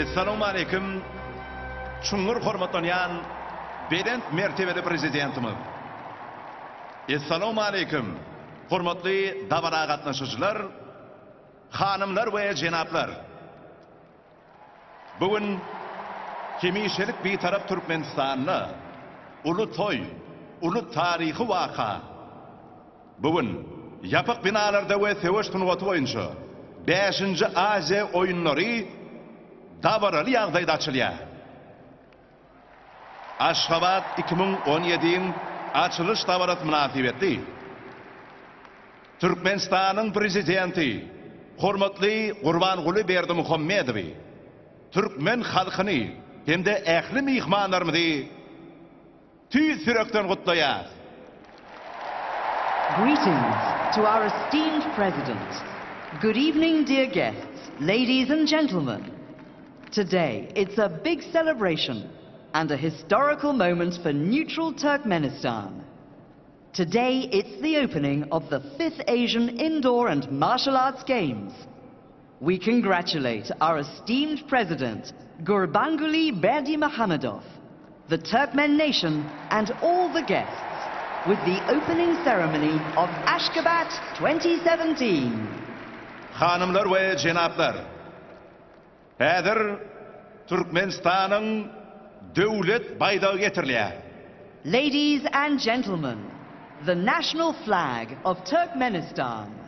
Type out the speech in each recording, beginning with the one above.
Assalamu alaikum. Çungur hormatlanan Bedent mertebeli prezidentimiz. Assalamu alaikum. Hormatly davara gatnaşyjylar, hanımlar we jenaplar. Bugün kemişelik bir taraf Türkmenistan'la ulu toy, ulu tarihi vaka. Bugün yapık binalarda ve seviş tunuvatı boyunca 5. Aziya oyunları davaralı yağdayda açılıyor. Aşgabat 2017'in açılış davarat münasibetli. Türkmenistan'ın prezidenti hormatly Gurbanguly Berdimuhammedowy Türkmen halkını hem de ehli mihmanlarımızı tüy sürekten kutlayar. Greetings to our esteemed President. Good evening, dear guests, ladies and gentlemen. Today, it's a big celebration and a historical moment for neutral Turkmenistan. Today, it's the opening of the 5th Asian Indoor and Martial Arts Games. We congratulate our esteemed President, Gurbanguly Berdimuhamedov, the Turkmen nation and all the guests with the opening ceremony of Ashgabat 2017. Hanımlar ve jenaplar, häzir Türkmenistan'ın devlet baydağı getirilýär. Ladies and gentlemen, the national flag of Turkmenistan.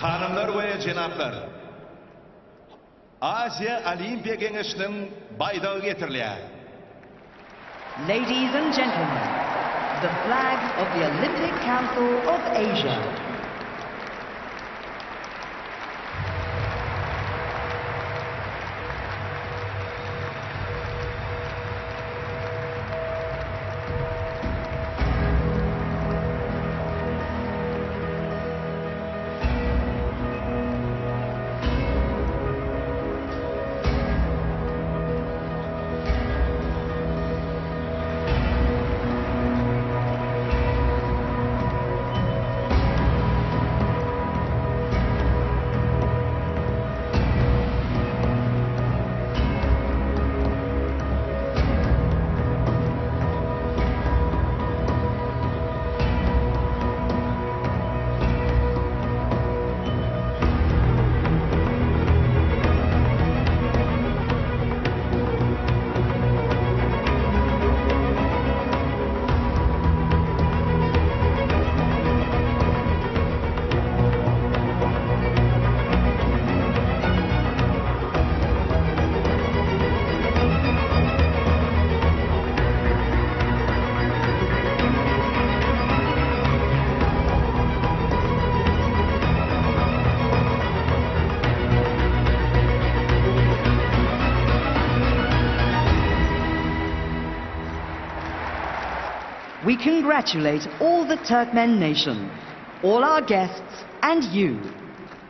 Hanımlar ve jenaplar, Aziya Olimpiya Kengeşi'nin baydağı getirilýär. Ladies and gentlemen, the flag of the Olympic Council of Asia. congratulate all the Turkmen nation, all our guests, and you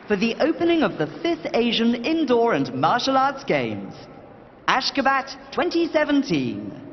for the opening of the 5th Asian Indoor and Martial Arts Games, Ashgabat 2017.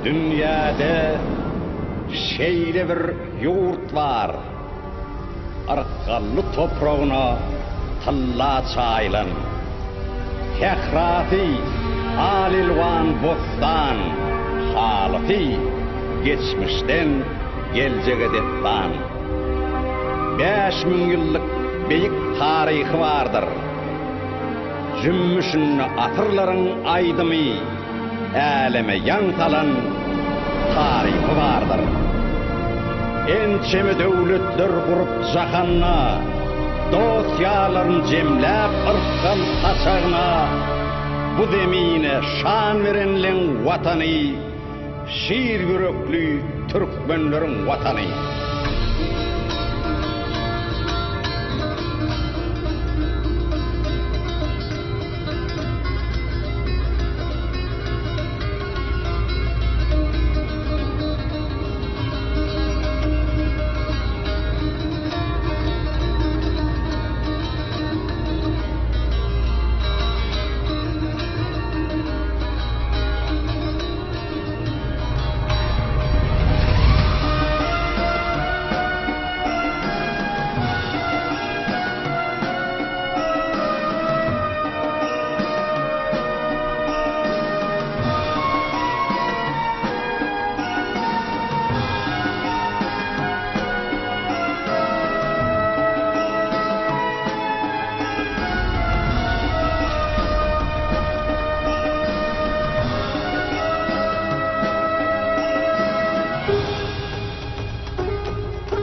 Dünyada şeýle bir ýurt bar. Arkallı toprağına talla çaylan. Hekrati alilvan bostan. Halati geçmişten gelecege dettan. 5000 ýyllyk beýik taryhy bardyr. Jümmüşün atyrlaryň aýdymy Äleme ýan salan taryhy bardyr. Ençeme döwletler gurup jahanyna, dosýalaryny jemläp ırkdan taçagyna, bu demine şan verenleň watany, şiir yürekli türkmenleriň watany.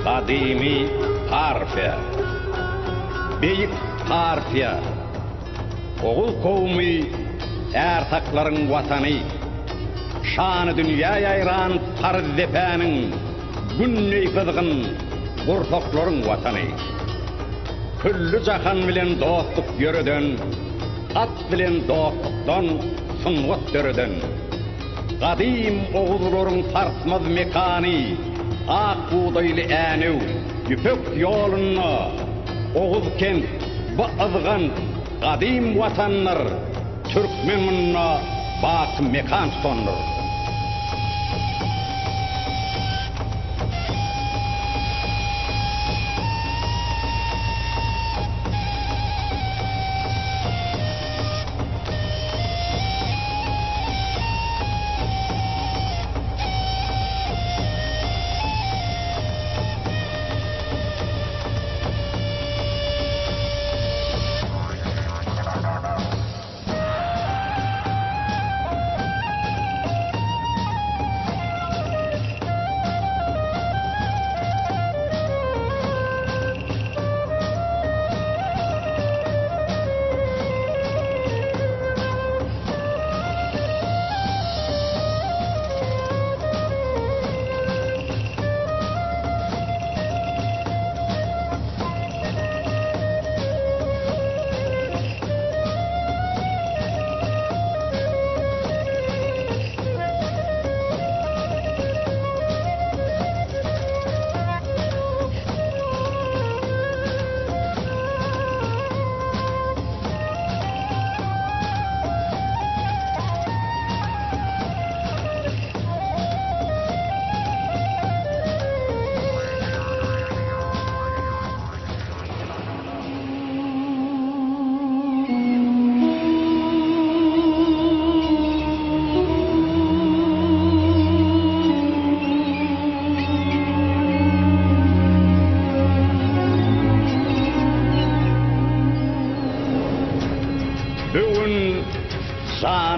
Kadimi Parfiya, Beýik Parfiya, oğul kowmy, ertaklaryň watany, şany dünýä ýaýran Pardepäniň günney pydygyn gurtaklaryň watany. Külli jahan bilen dostluk ýöreden, at bilen dostlukdan sunwat döreden, Qadim oğuzların sarsmaz mekani, ak buğdaylı änöw, yüpek yoluna, Oğuz kent, bu azgan, qadim vatanlar, Türkmen munna, bak mekan tutanlar.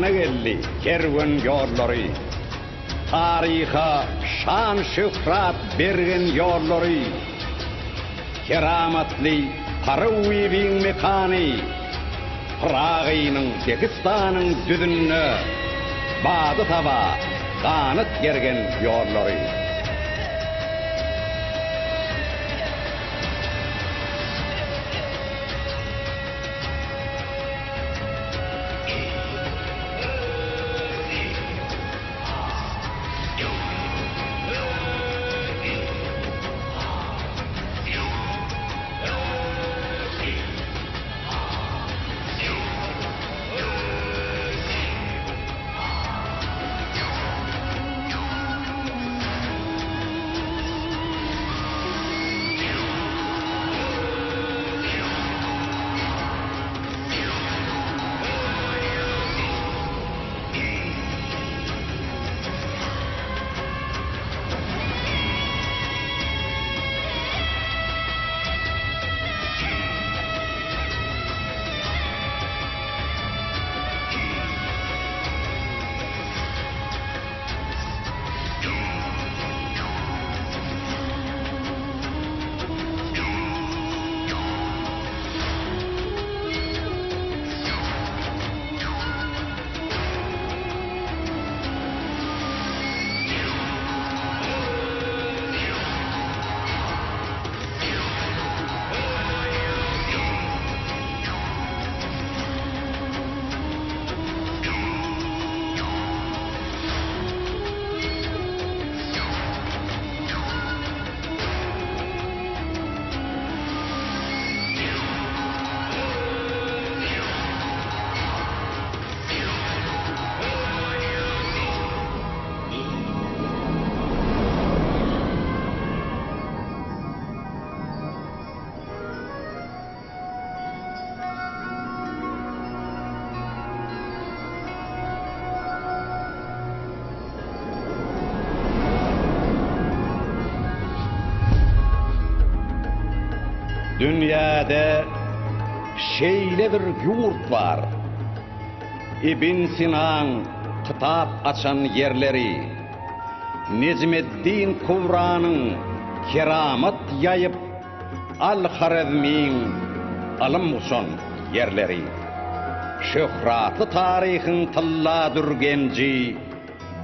Gelli kervan yolları, tariha şan şöhret bergen yolları, keramatli Paravivin mekani, Praga'nın, Dagestan'ın düdünne, Badı tava, kanıt gergen yolları. Dünyada şeyle bir yurt var. İbn Sina'nın kitap açan yerleri, Necmeddin Kubra'nın keramet yayıp Al-Harazmi'nin alım uçan yerleri, şöhratlı tarihin tilla dürgenci,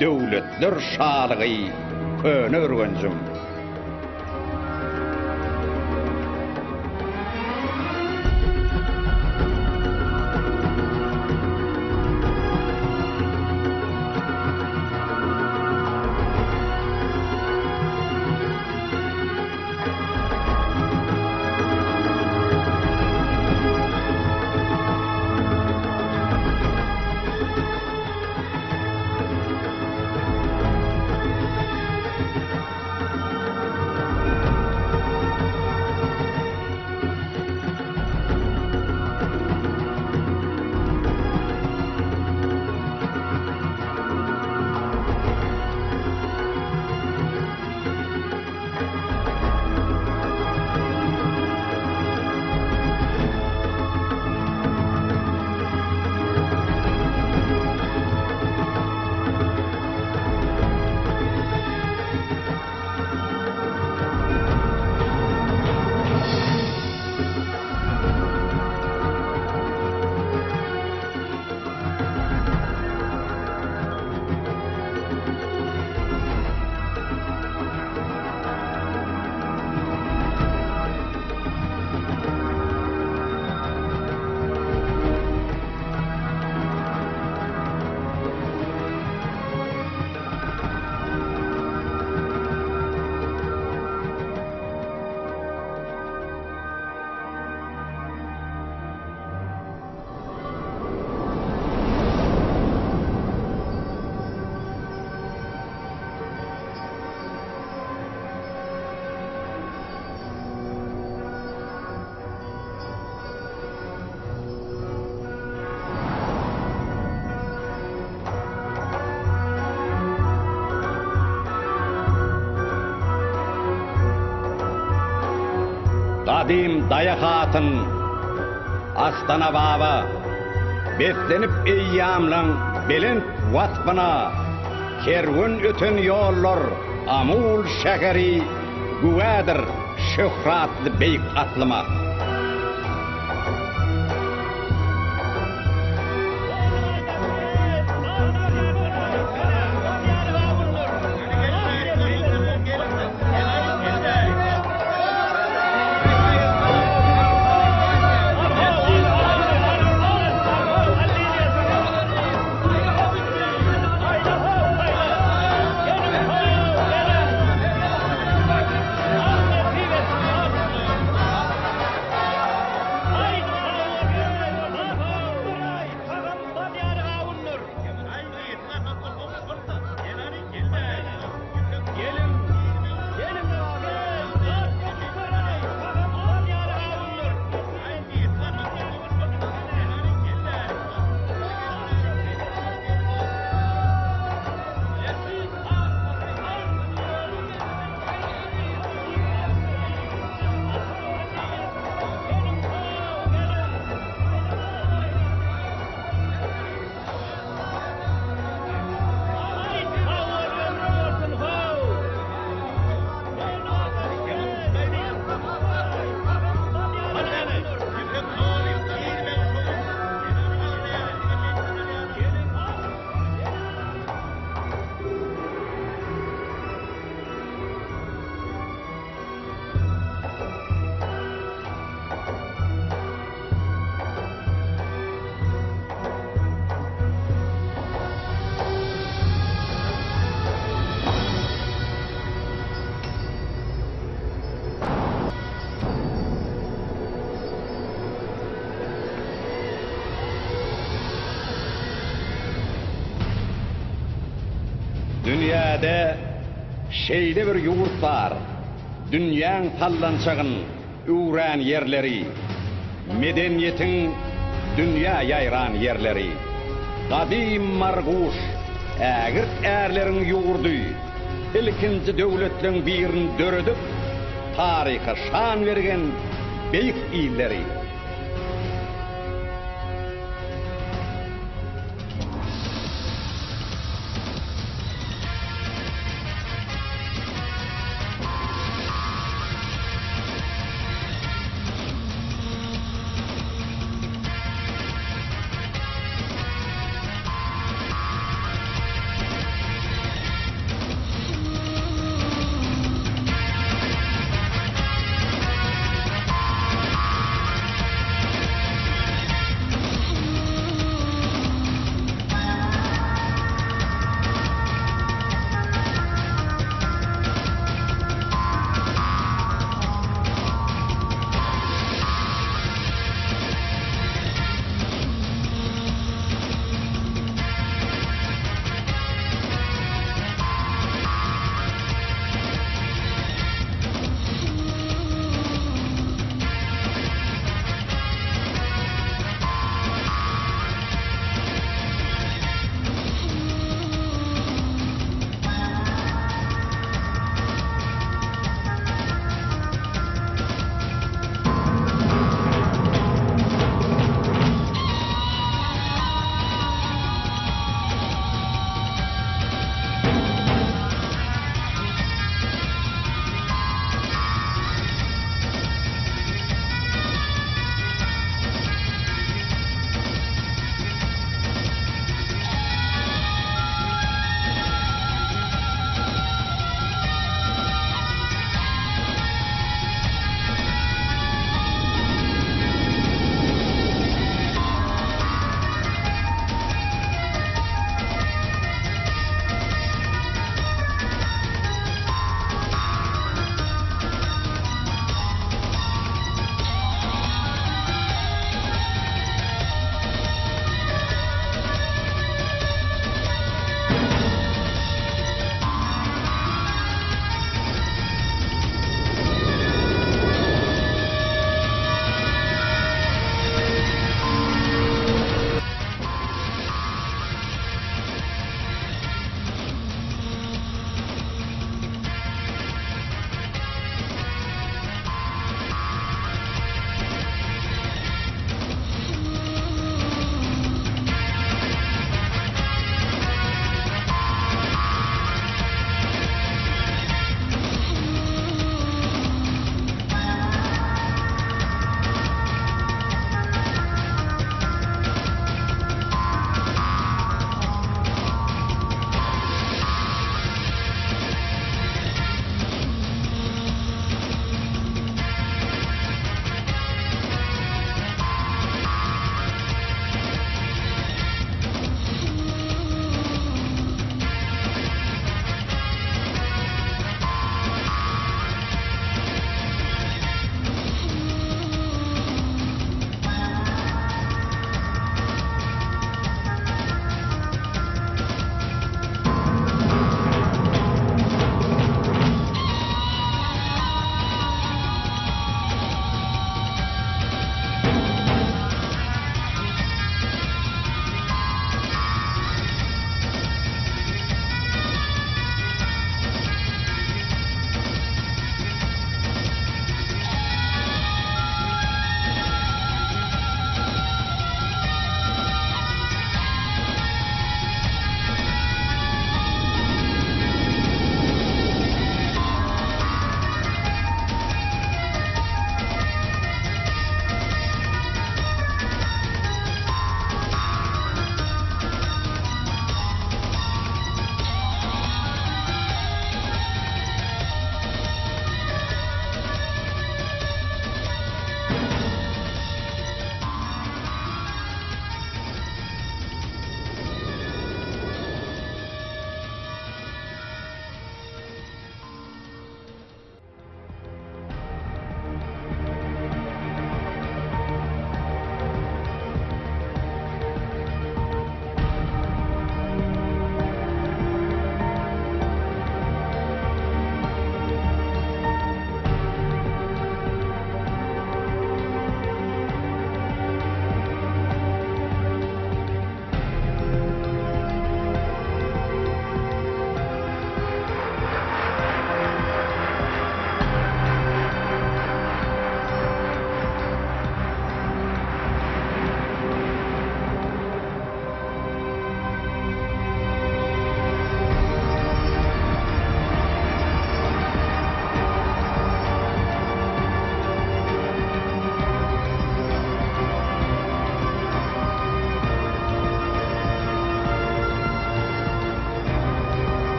devletler şalığı köne örgüncüm. Qadim dayak atın, Astana baba, beslenip eyyamlan belent vatpına, kervün ötün yollar, amul şekeri, güvedir şöhratlı beyik atlıma. Dünyada şeyde bir yurt var. Dünyanın tallançağın uğran yerleri. Medeniyetin dünya yayran yerleri. Qadim marguş, ägirt erlerin yurdu. İlkinci devletlerin birini dörüdüp, tarihe şan vergen beyik illeri.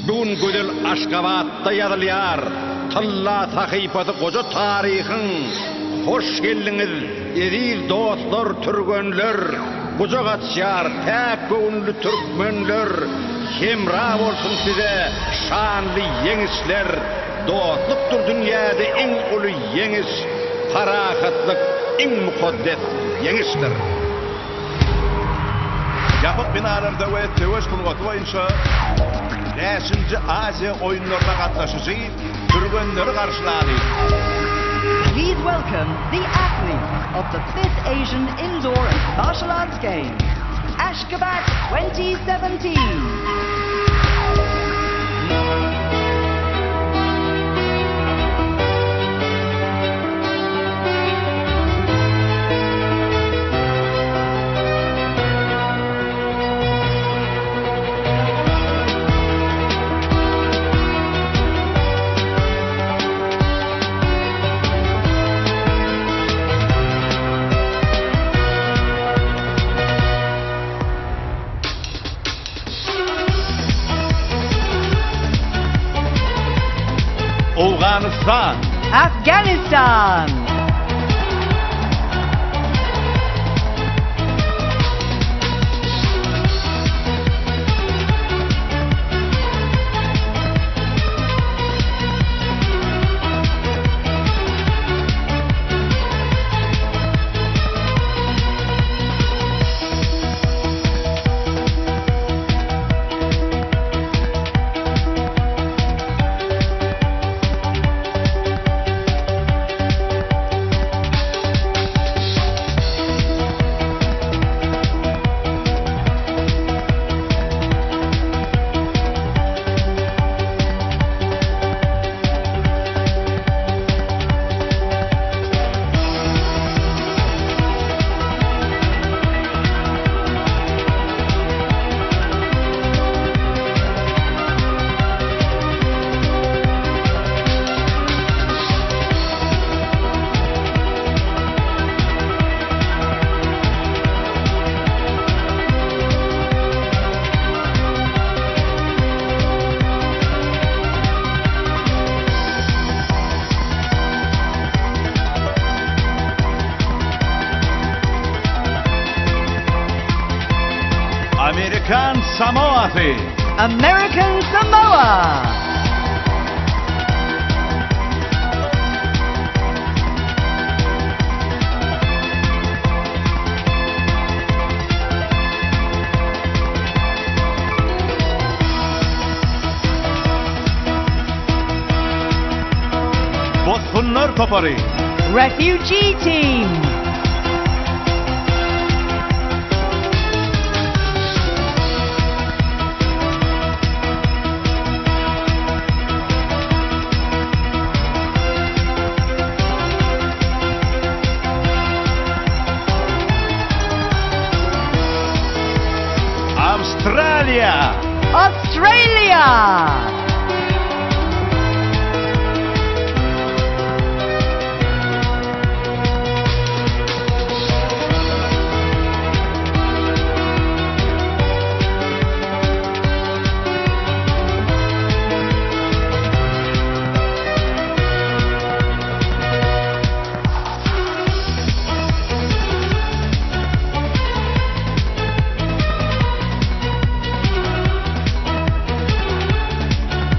Bugün gödel Aşgabatda yazılyar Talla sahifası koca tarihin. Hoş geldiniz ediz dostlar, türgönler, kucak açar täp göwnlü türkmenler. Hemra bolsun size şanlı yeňişler. Dostluktur dünyada en uly yeňiş, parahatlyk en mukaddes yeňişdir. Yapık binalarda ve töweş kılgatı boyunça 5-nji Aziya oyunlarına gatnaşyjy türgenleri karşılady. Please welcome the athletes of the 5th Asian Indoor and Martial Arts Games, Ashgabat 2017. Afganistan, Afghanistan, Amerikan Samoa'sı, American Samoa, Bosfunlar Toparı, Refugee Team, Australia, Australia,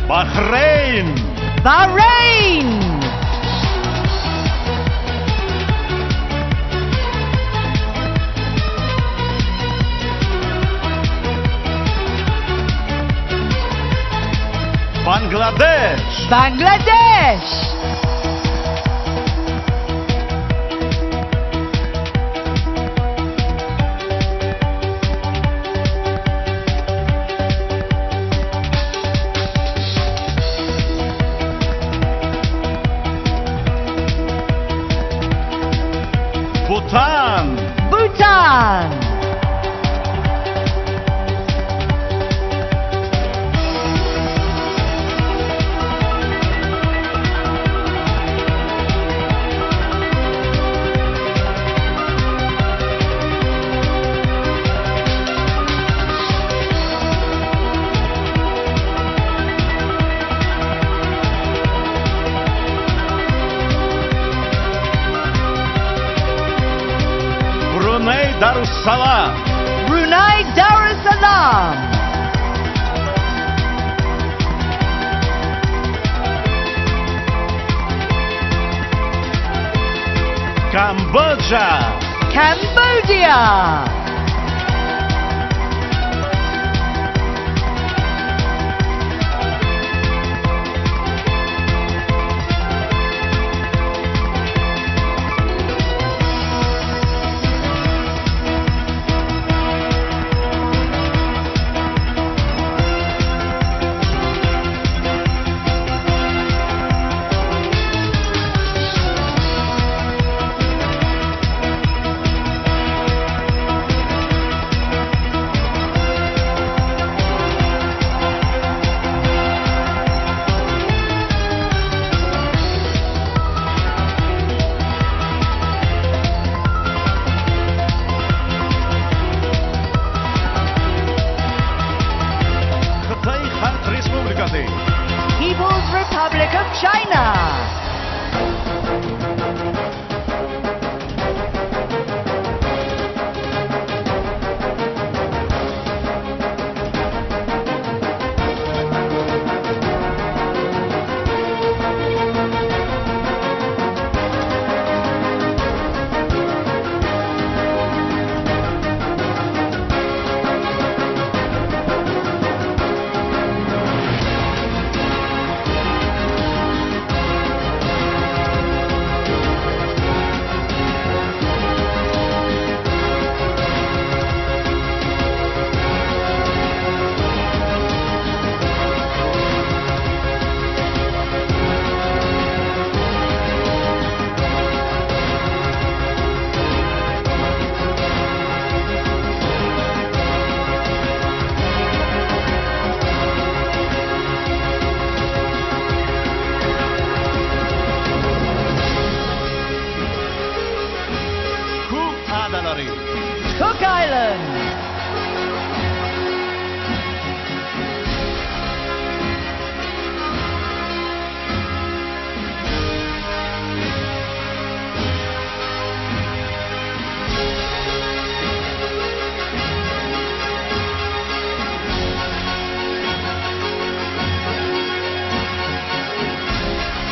Bahreyn, Bahrain, Bangladesh, Bangladesh, Bhutan, Bhutan, Russia. Cambodia. Xitoy Xalq Respublikasi. People's Republic of China. Cook adalari. Cook Islands.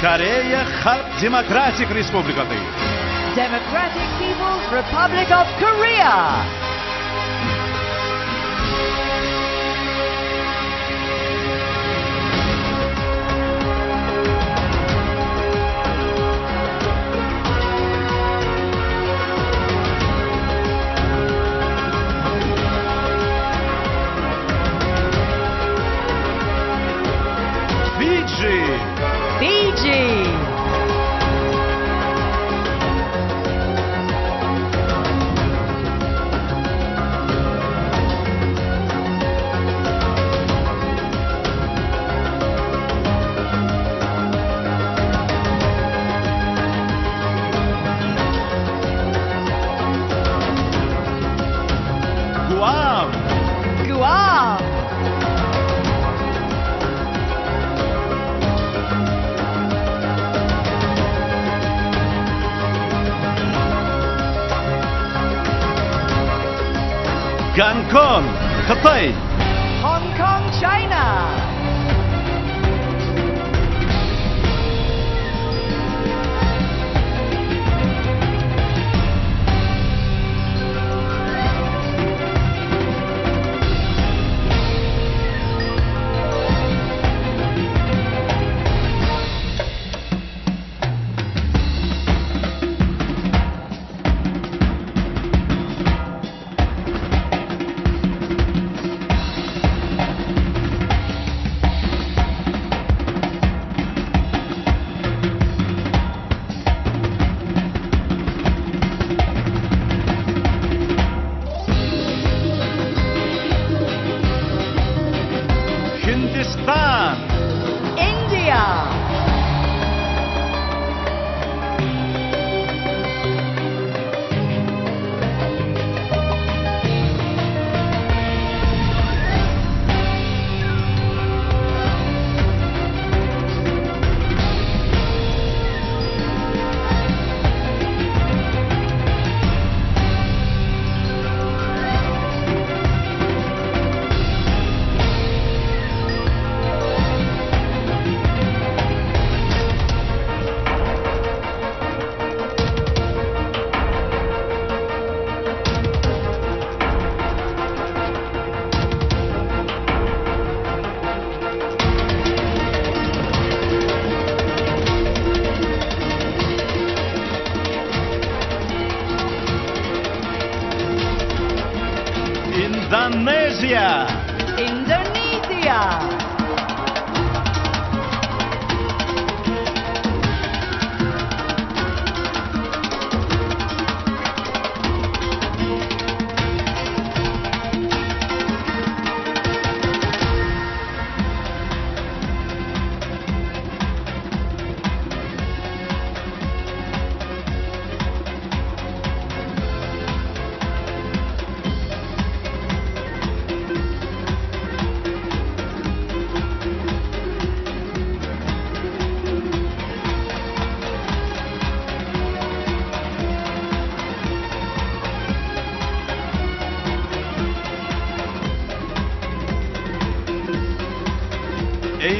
Koreya Xalq Demokratik Respublikasi. Democratic People's Republic of Korea. Fiji. Fiji. Guam. Guam. Gangkon. Xitoy. Hong Kong, China. Hindistan. India. Indonesia.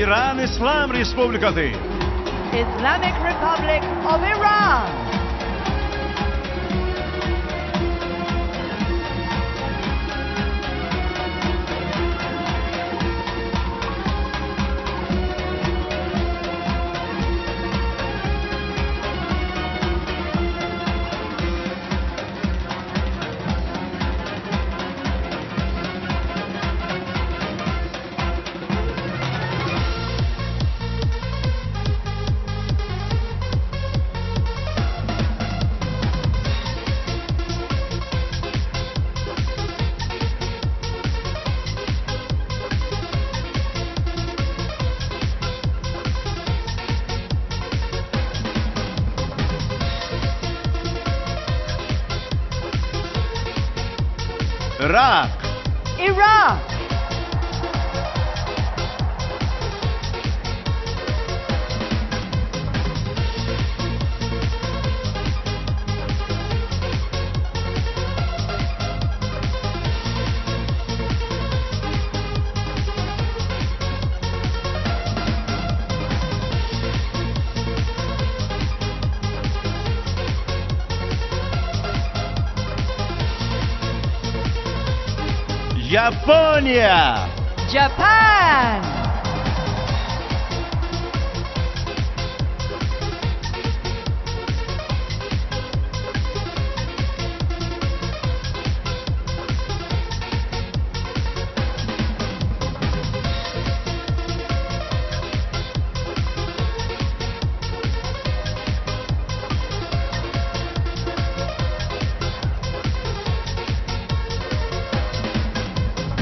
İran İslam Respublikası. Islamic Republic of Iran. Irak. Iraq. Japonya. Japan.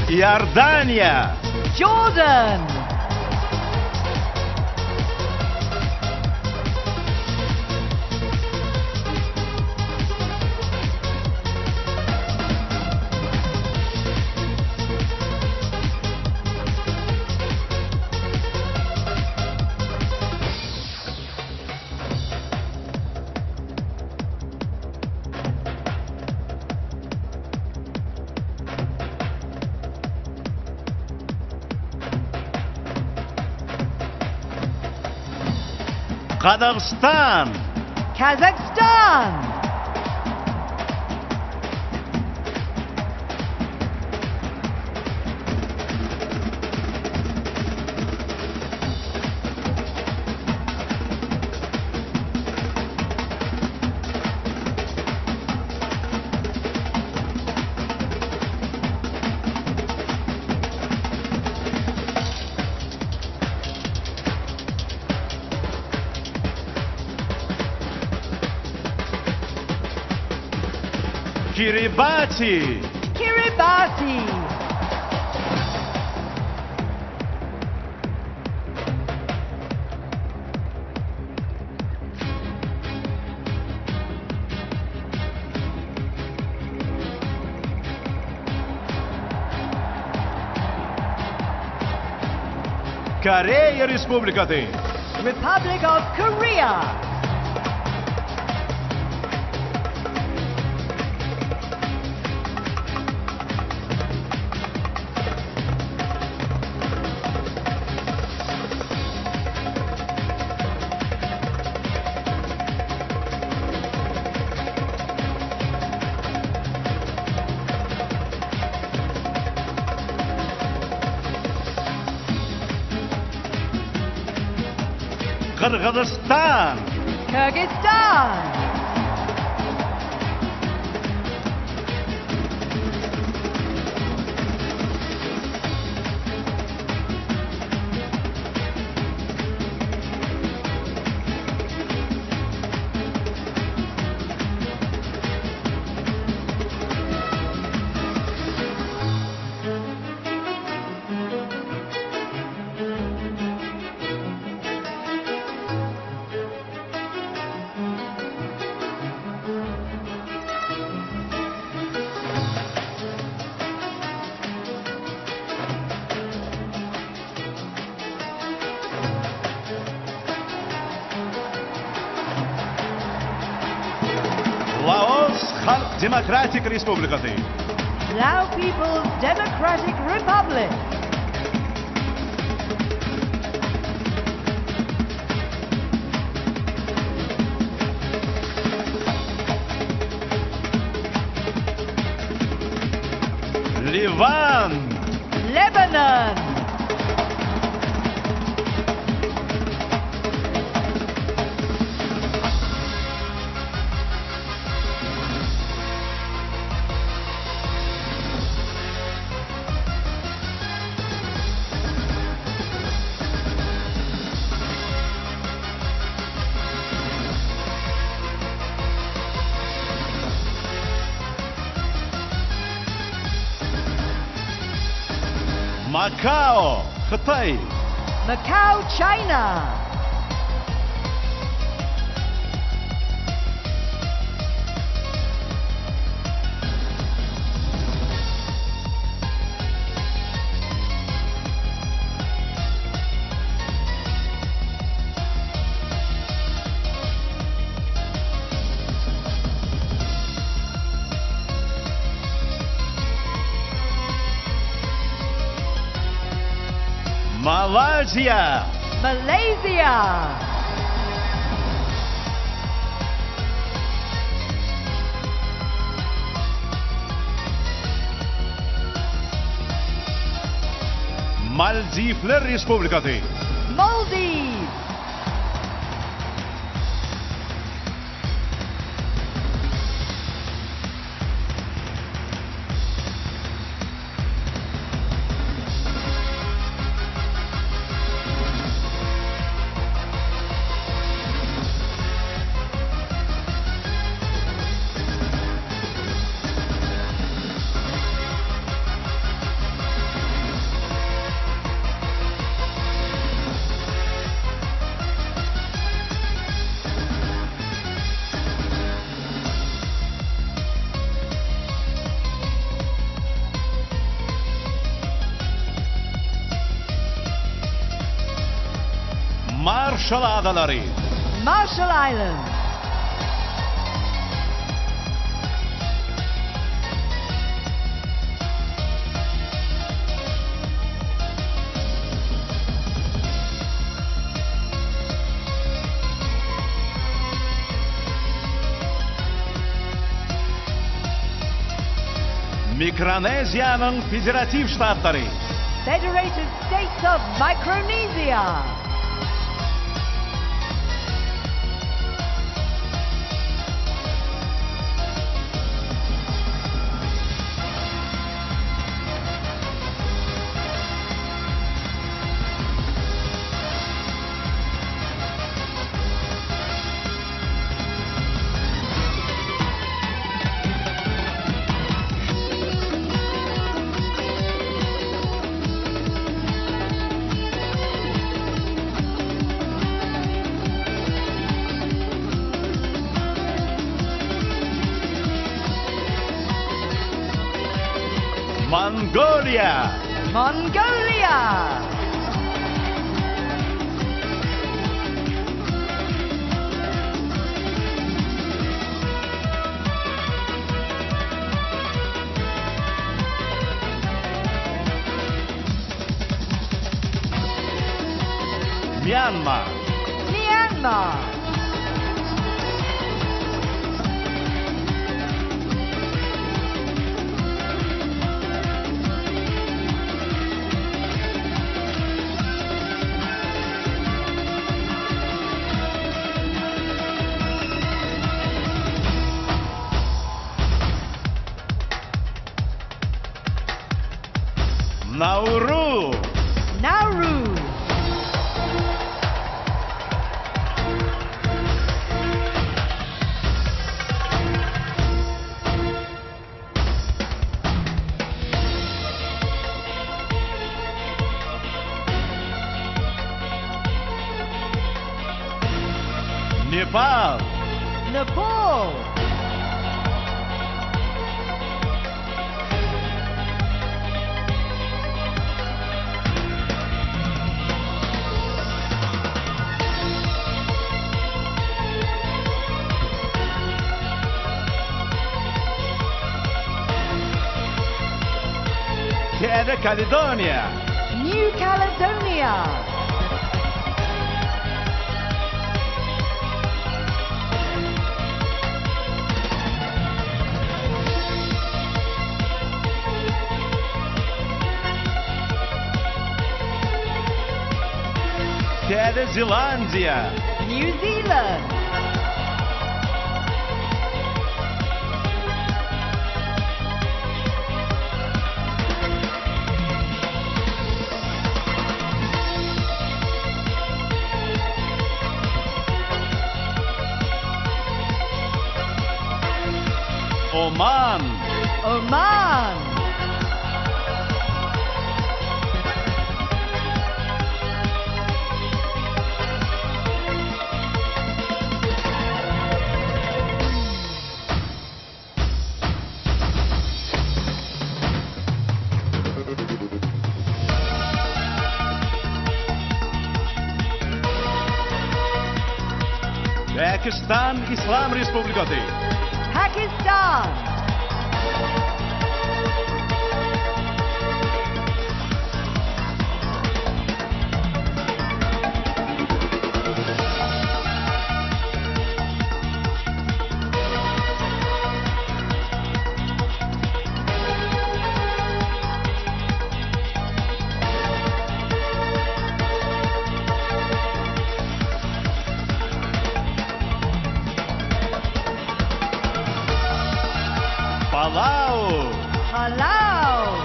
Yordanya. Jordan. Kazakhstan. Kazakhstan. Kiribati. Kiribati. Koreya Respublikası. Republic of Korea. Kırgızistan. Kyrgyzstan. Xalq Demokratik Respublikasi. Lao People's Democratic Republic. Livan. Lebanon. Macau, Xitay. Macau, China. Malaysia. Malaysia. Maldivler Respublikasi. Maldives. Marshall Adaları. Marshall Islands. Mikronezya'nın Federatif Ştatları. Federated States of Micronesia. Mongolia. Mongolia. Myanmar. Myanmar. Nauru. Nauru. Nepal. Nepal. New Caledonia. New Caledonia. Nova Zelândia. New Zealand. Oman. Oman. Pakistan İslam Respublikası. Pakistan. Palau. Palau.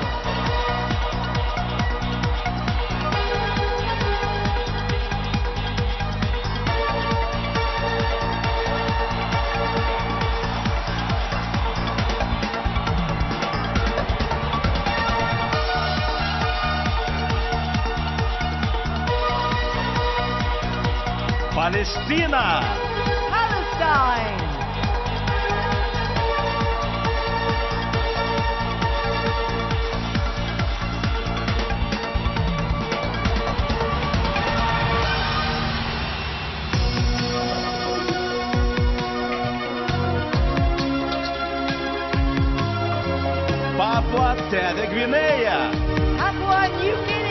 Palestina. Palestine. Papua Terra Guineia. Papua New Guinea.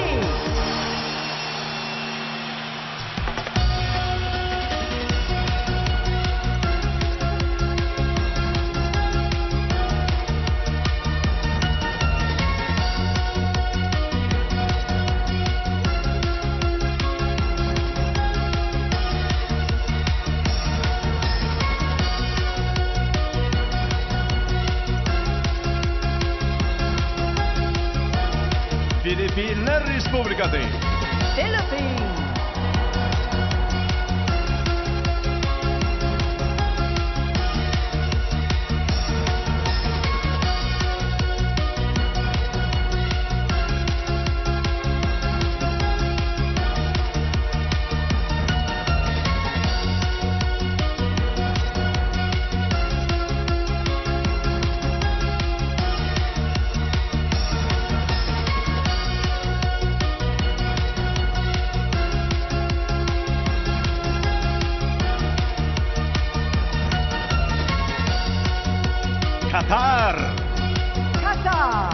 Filipinler Respublikası. Philippines. Qatar. Qatar.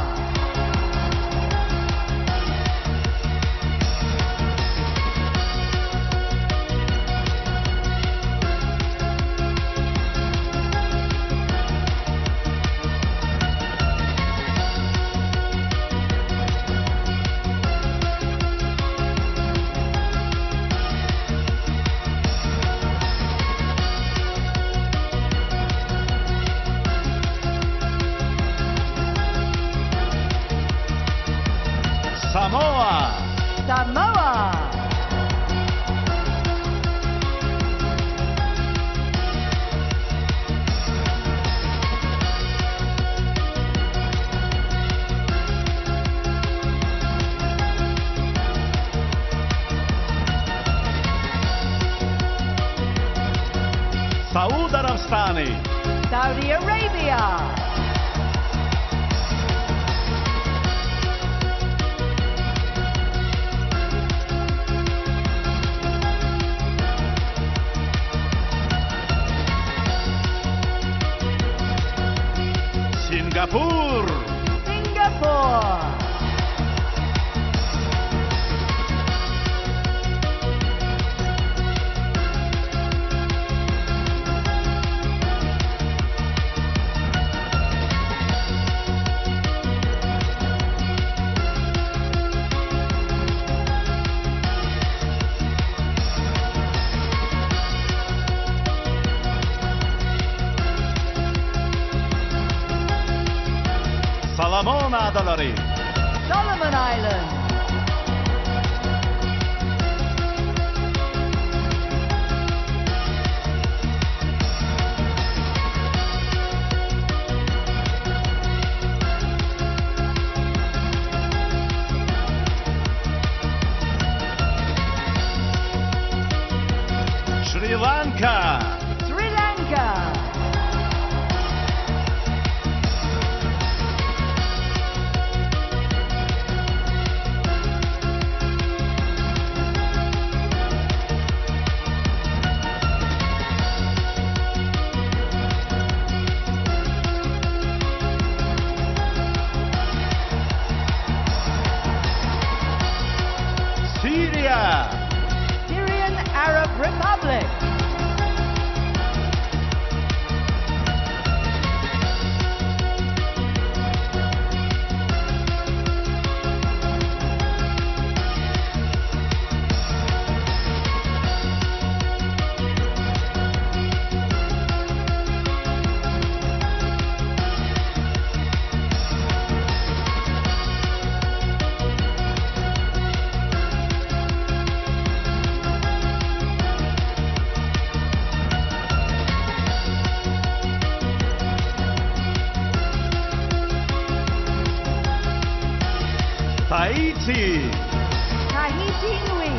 Samoa. Samoa. Saudi Arabistanı. Saudi Arabia. Singapur. Singapore. Somon Adaları. Solomon Island. Sri Lanka. Sri Lanka. Syria. Syrian Arab Republic. Tahiti. Tahiti Nui.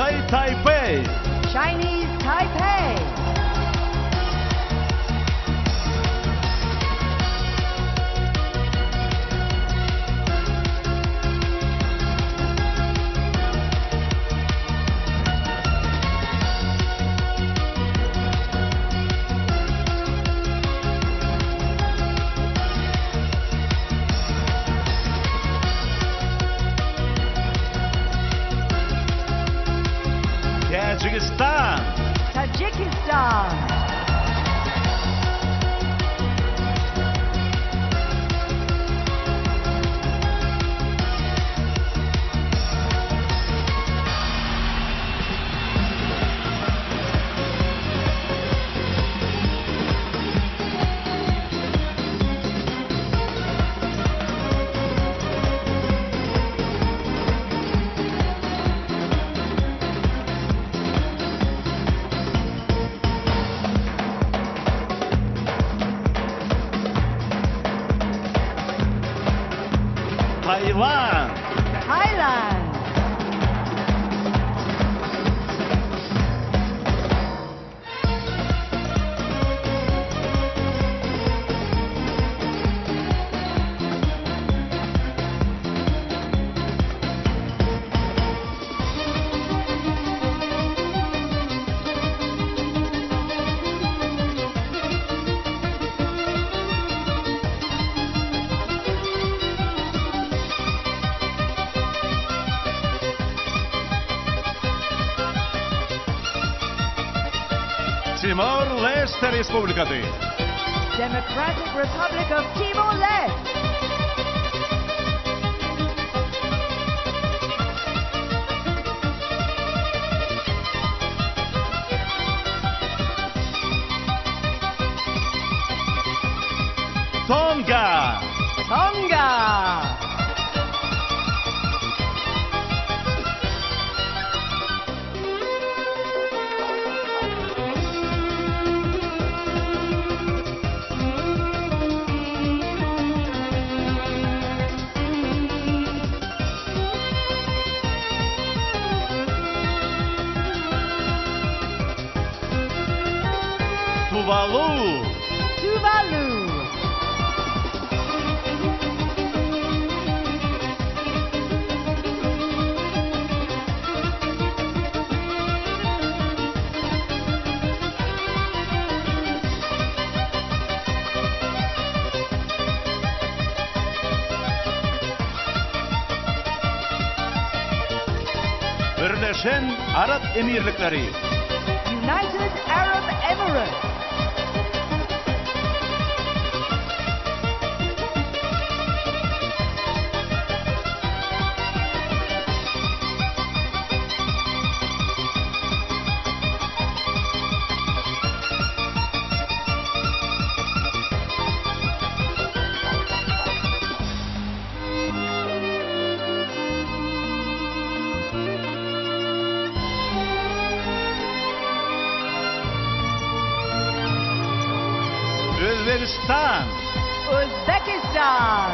Xitay Taipei. Chinese Taipei. Tajikistan. Tajikistan. Taiwan. Thailand. Timor-Leste Respublikası. Democratic Republic of Timor-Leste. Tonga. Tonga. Tuvalu. Tuvalu. Birleşen Arap Emirlikleri, United Arab Emirates, Özbekistan, Uzbekistan,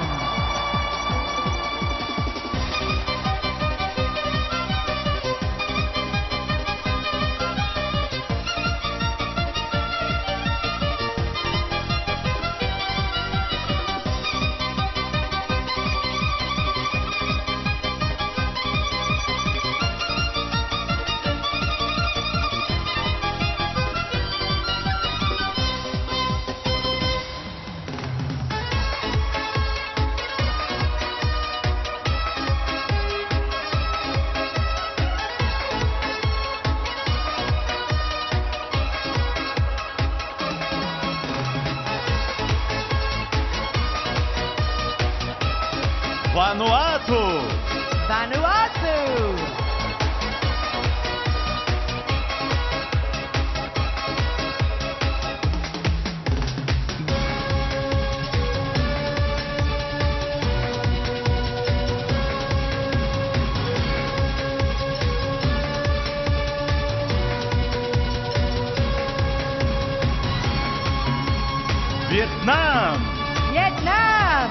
Vanuatu, Vanuatu, Vietnam, Vietnam,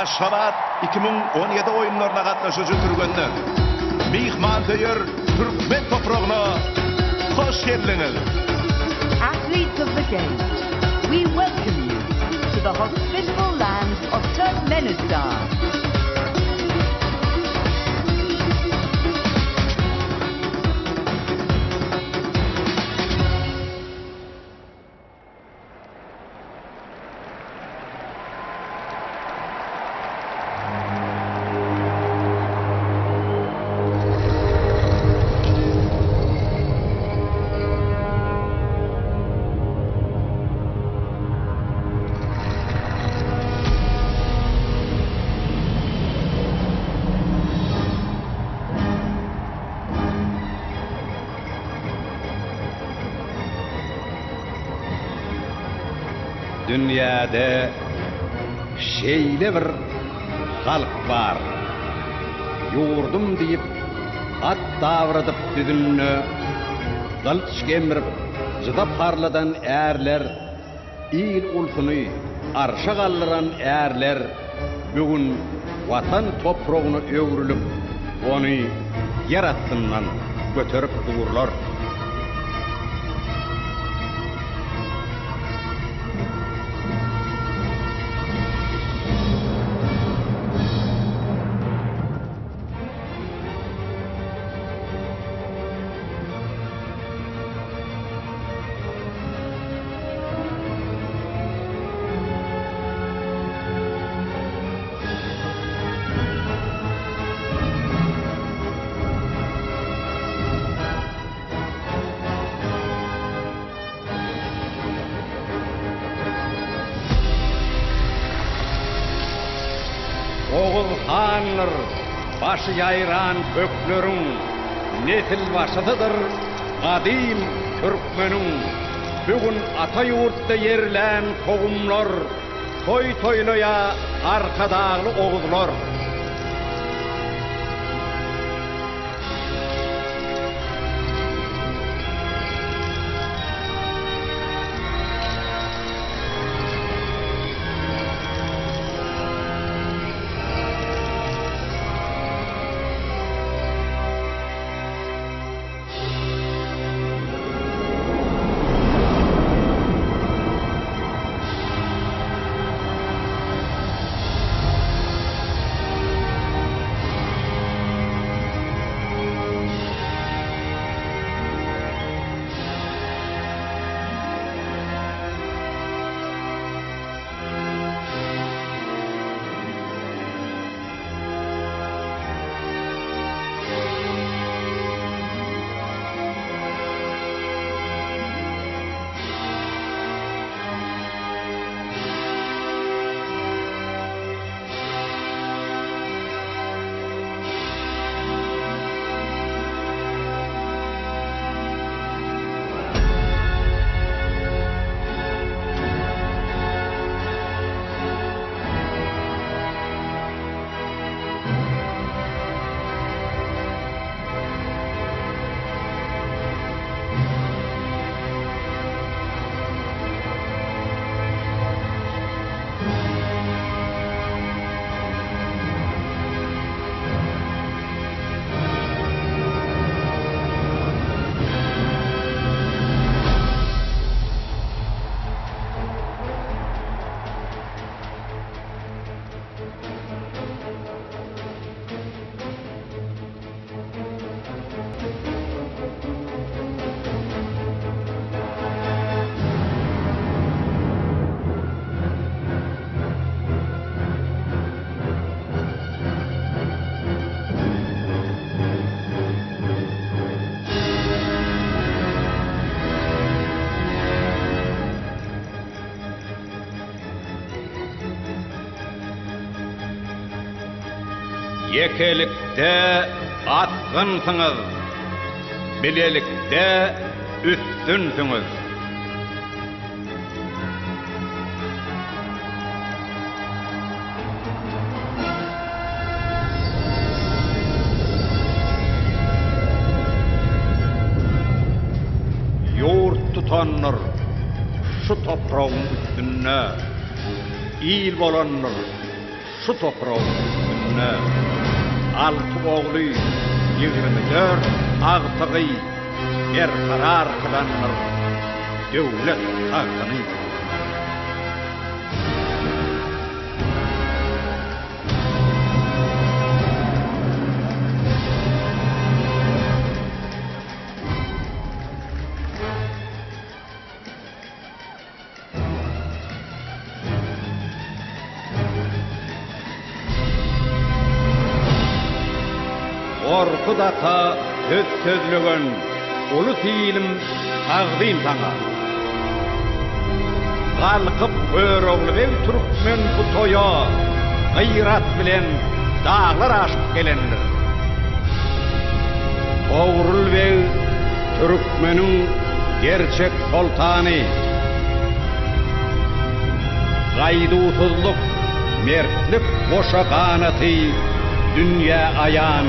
Aşgabat 2017 oyunlarına katnaşıcı türgönler. Mihmanpeyer Türkmen toprağına hoş geldiniz. Athletes of the game, we welcome you to the hospitable lands of Turkmenistan. Dünyada şeyli bir halk var. Yurdum deyip at davradıp düdününü, kılıç kemirip jıda parladan erler, il ulfunu arşa kaldıran erler, bugün vatan toprağını öwrülüp, onu yarattından götürüp dururlar. Oğul hanır, başı yayran köklerin, nesil başıdır, kadim Türkmenün. Bugün ata yurtta yerlen toğumlar, toy toyloya arkadağlı oğuzlar. Yekelikte atgınsınız, bilelikte üstünsünüz. Yurt tutanlar şu toprağın üstüne, il bolanlar şu toprağın üstüne altı oğlu 24 ağtığı yer karar kılanlar devlet tahtını. Orku data söz sözlüğün ulus ilim taqdim sana. Qalqıp böroğlu ve Türkmen bu toya gayrat bilen dağlar aşıp gelenler. Oğrul ve Türkmenin gerçek sultanı. Gaydusuzluk, mertlik boşa kanatı, dünya ayan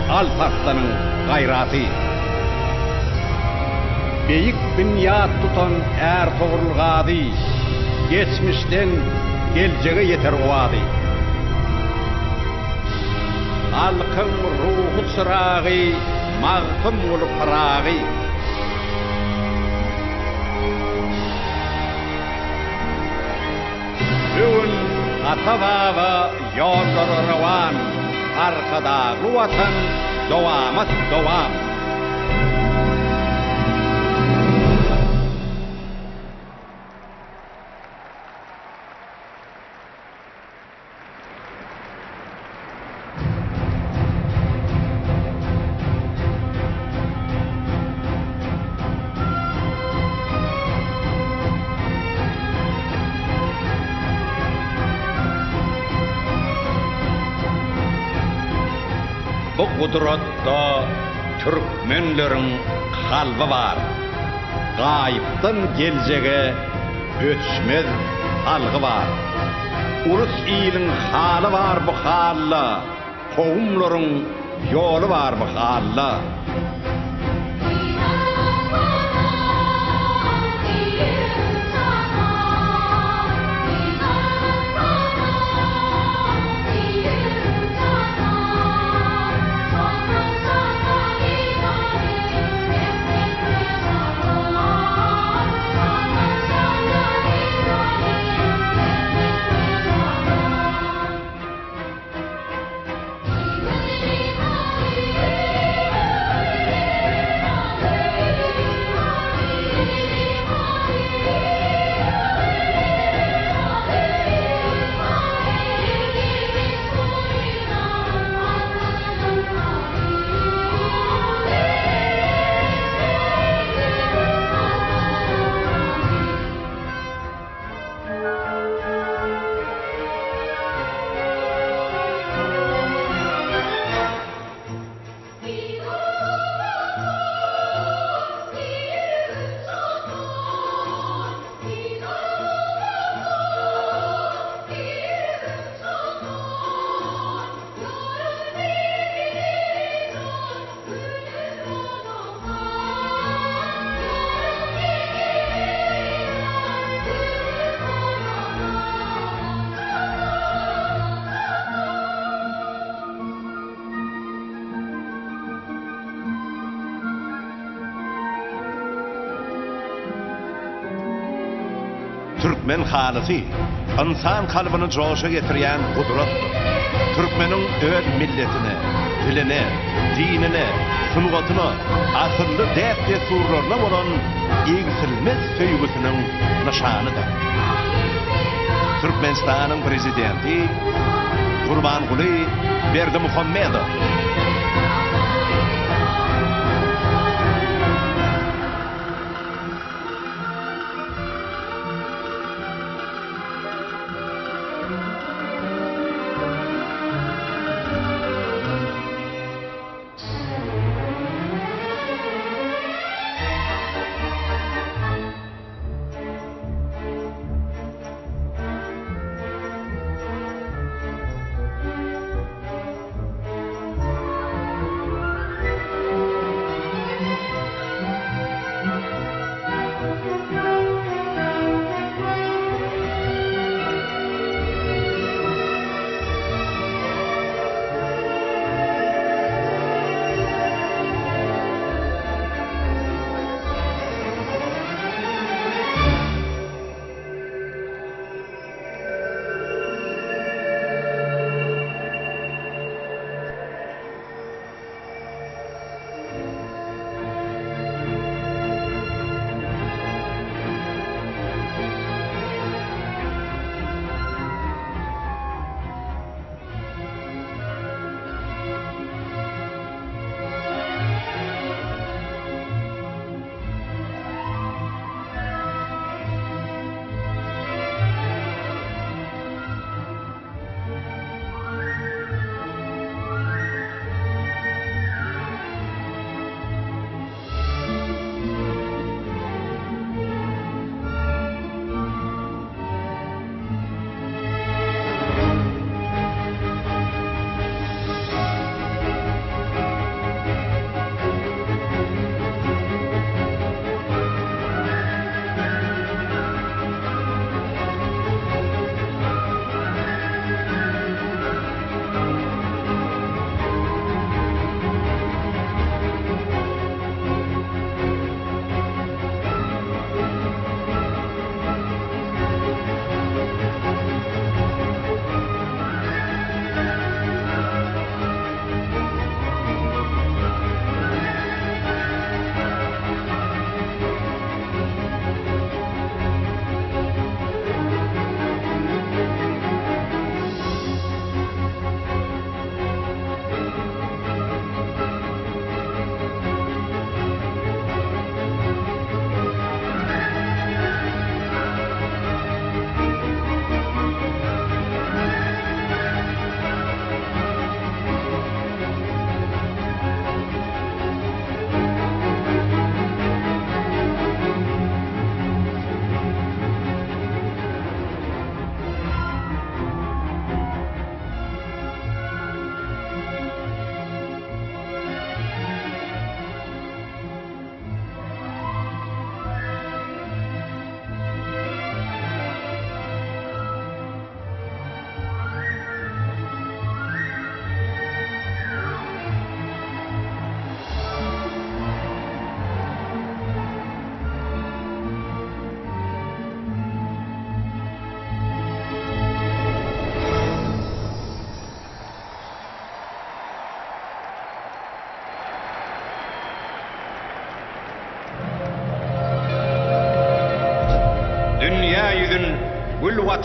Alparslan'ın gayratı. Beyik bünyat tutan er toğrulgadı, geçmişten geleceğe yeter ovadı. Halkın ruhu sırağı, mağfım olup parağı. Bugün ata-baba yolları revan, arkada bu vatan devamat devam. Bu kudretta Türkmenlerin kalbi var. Gayiptan geleceğe öçmez halgı var. Urus ilin hali var bu halla. Kovumların yolu var bu halla. Türkmen halisi, insan kalbini coşa getiren kudrettir. Türkmenin öz milletine, diline, dinine, süngatına, asıllı dert desurlarına olan egsilmez söygüsünün nişanıdır. Türkmenistan'ın prezidenti Gurbanguly Berdimuhamedov.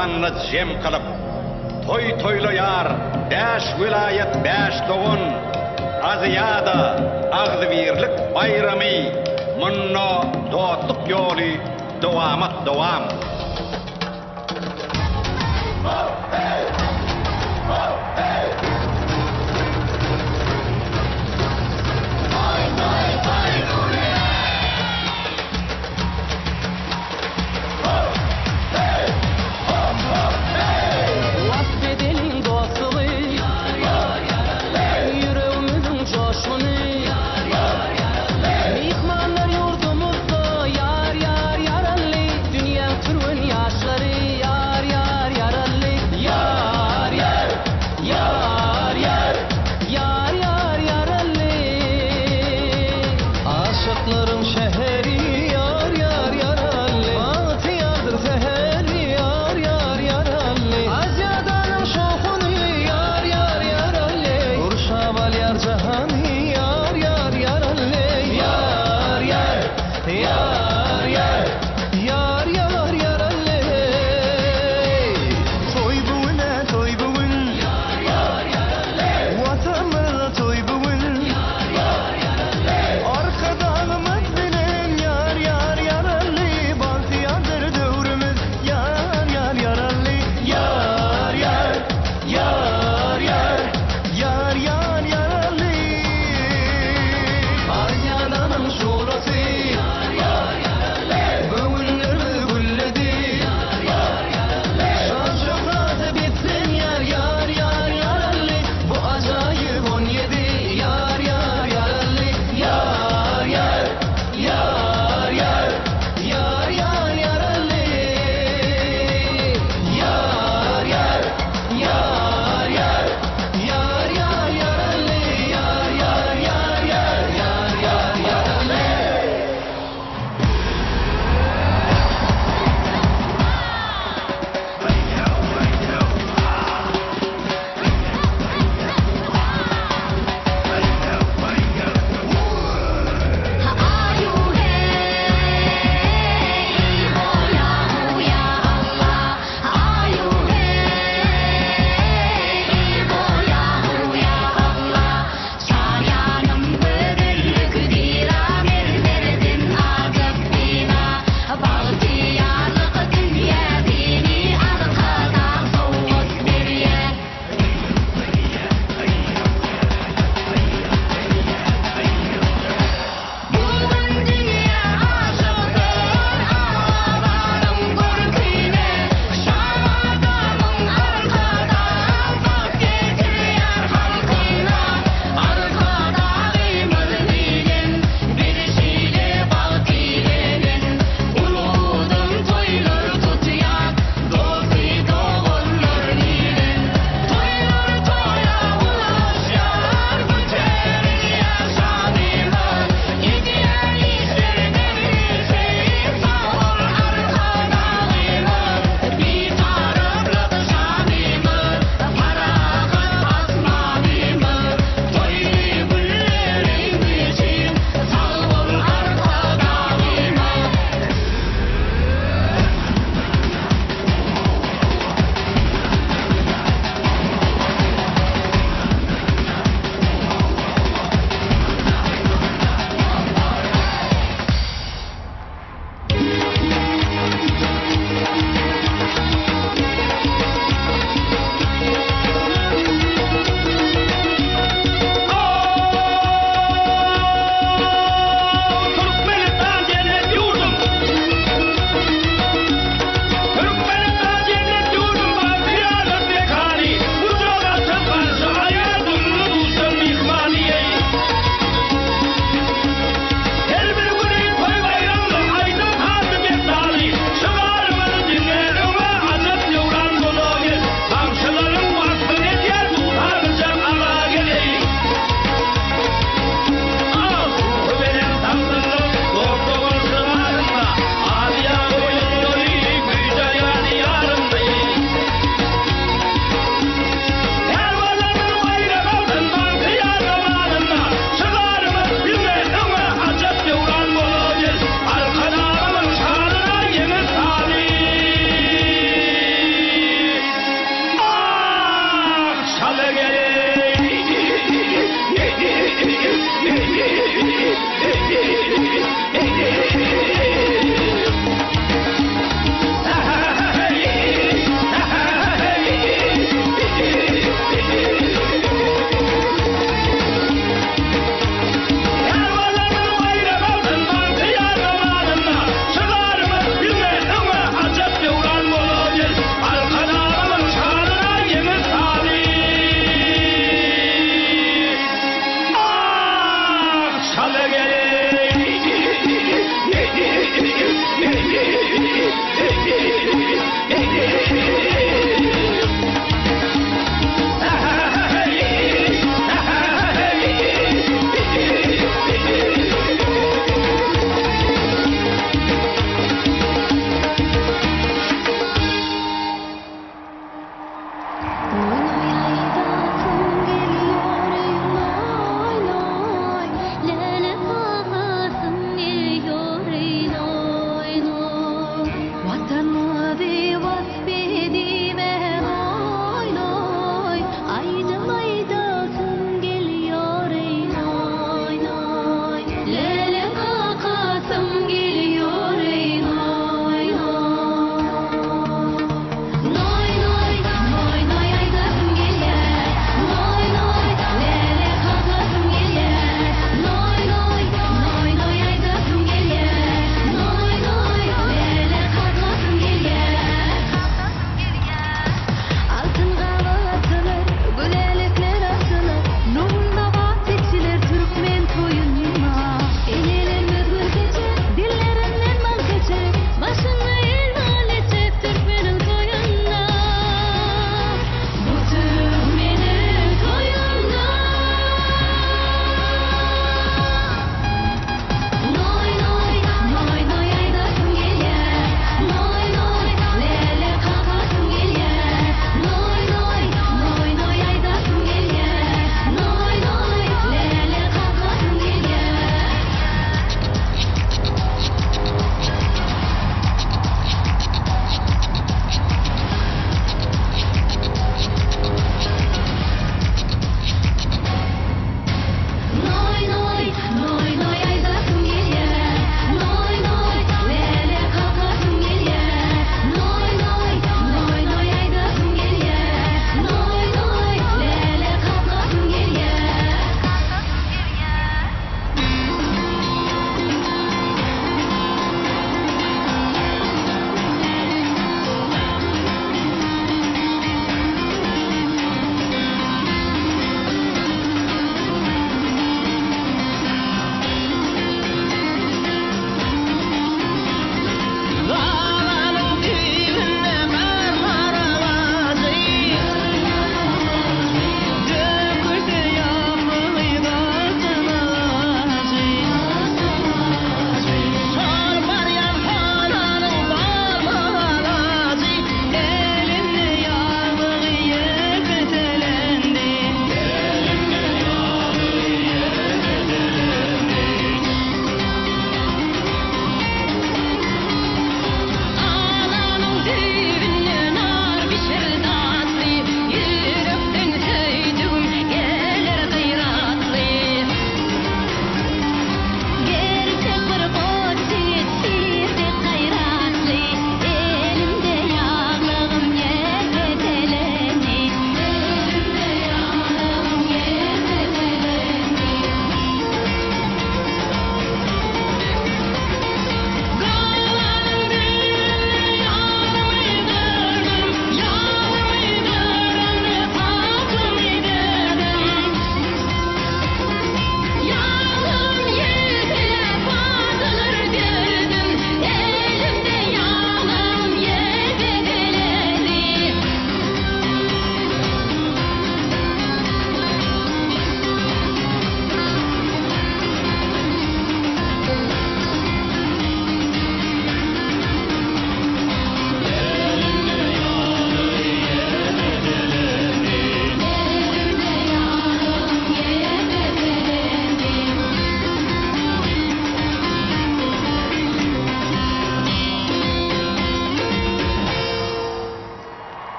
vatanını jem kılıp, toylayar 5 vilayet 5 doğun, Aziyada Agzybirlik bayramy munno dostluk ýoly dowam. Yar yar yaralli, dünya turwa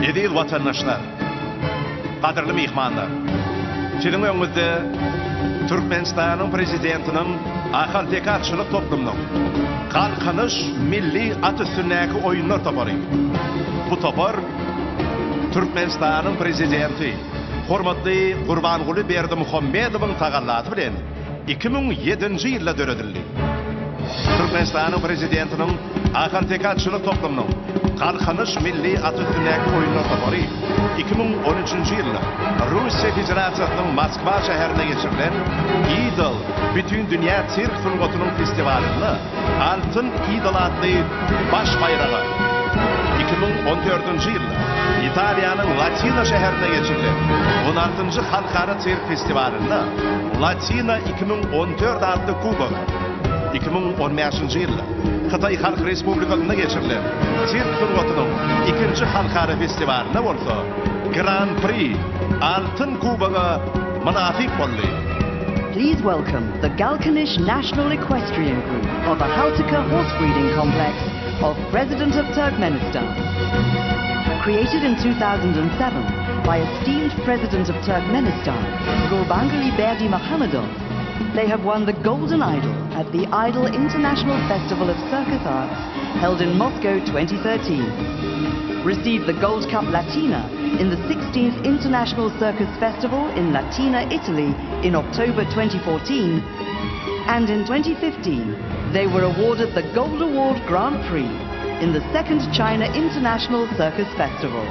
Edil vatandaşlar, qadırlı mihmanlar, sizin önünüzde Türkmenistan'ın prezidentinin AKTK-çılık toplumunun Kalkınış Milli At Üstündeki oyunlar toparı. Bu topar Türkmenistan'ın prezidenti Hormatly Gurbanguly Berdimuhammedowyň tagallaty bilen 2007-nji ýylda döredildi. Türkmenistan'ın prezidentinin AKTK-çılık toplumunun Kalkınış Milli At Üstündeki oyunlar toparı 2013-nji ýylda Russiya Federatsiýasynyň Moskwa şäherinde geçirilen Idol bütün dünya sirk sungatynyň festivalinde Altın Idol adly baş bayragy 2014-nji ýylda İtaliýanyň Latina şäherinde geçirilen 16-njy Halkara Sirk Festivalinde Latina 2014 adly kubok 2015-nji ýylda Xitay Halk Respublikasyna geçirilen sirk sungatynyň 2-nji Halkara festivalinde bolsa Grand Prix Altın Kuboga münafik boldy. Please welcome the Galkanish National Equestrian Group of a Haltika horse breeding complex of President of Turkmenistan. Created in 2007 by esteemed President of Turkmenistan, Gurbanguly Berdimuhamedov, they have won the Golden Idol at the Idol International Festival of Circus Arts held in Moscow 2013. Received the Gold Cup Latina in the 16th International Circus Festival in Latina, Italy in October 2014, and in 2015 they were awarded the Gold Award Grand Prix in the 2nd China International Circus Festival.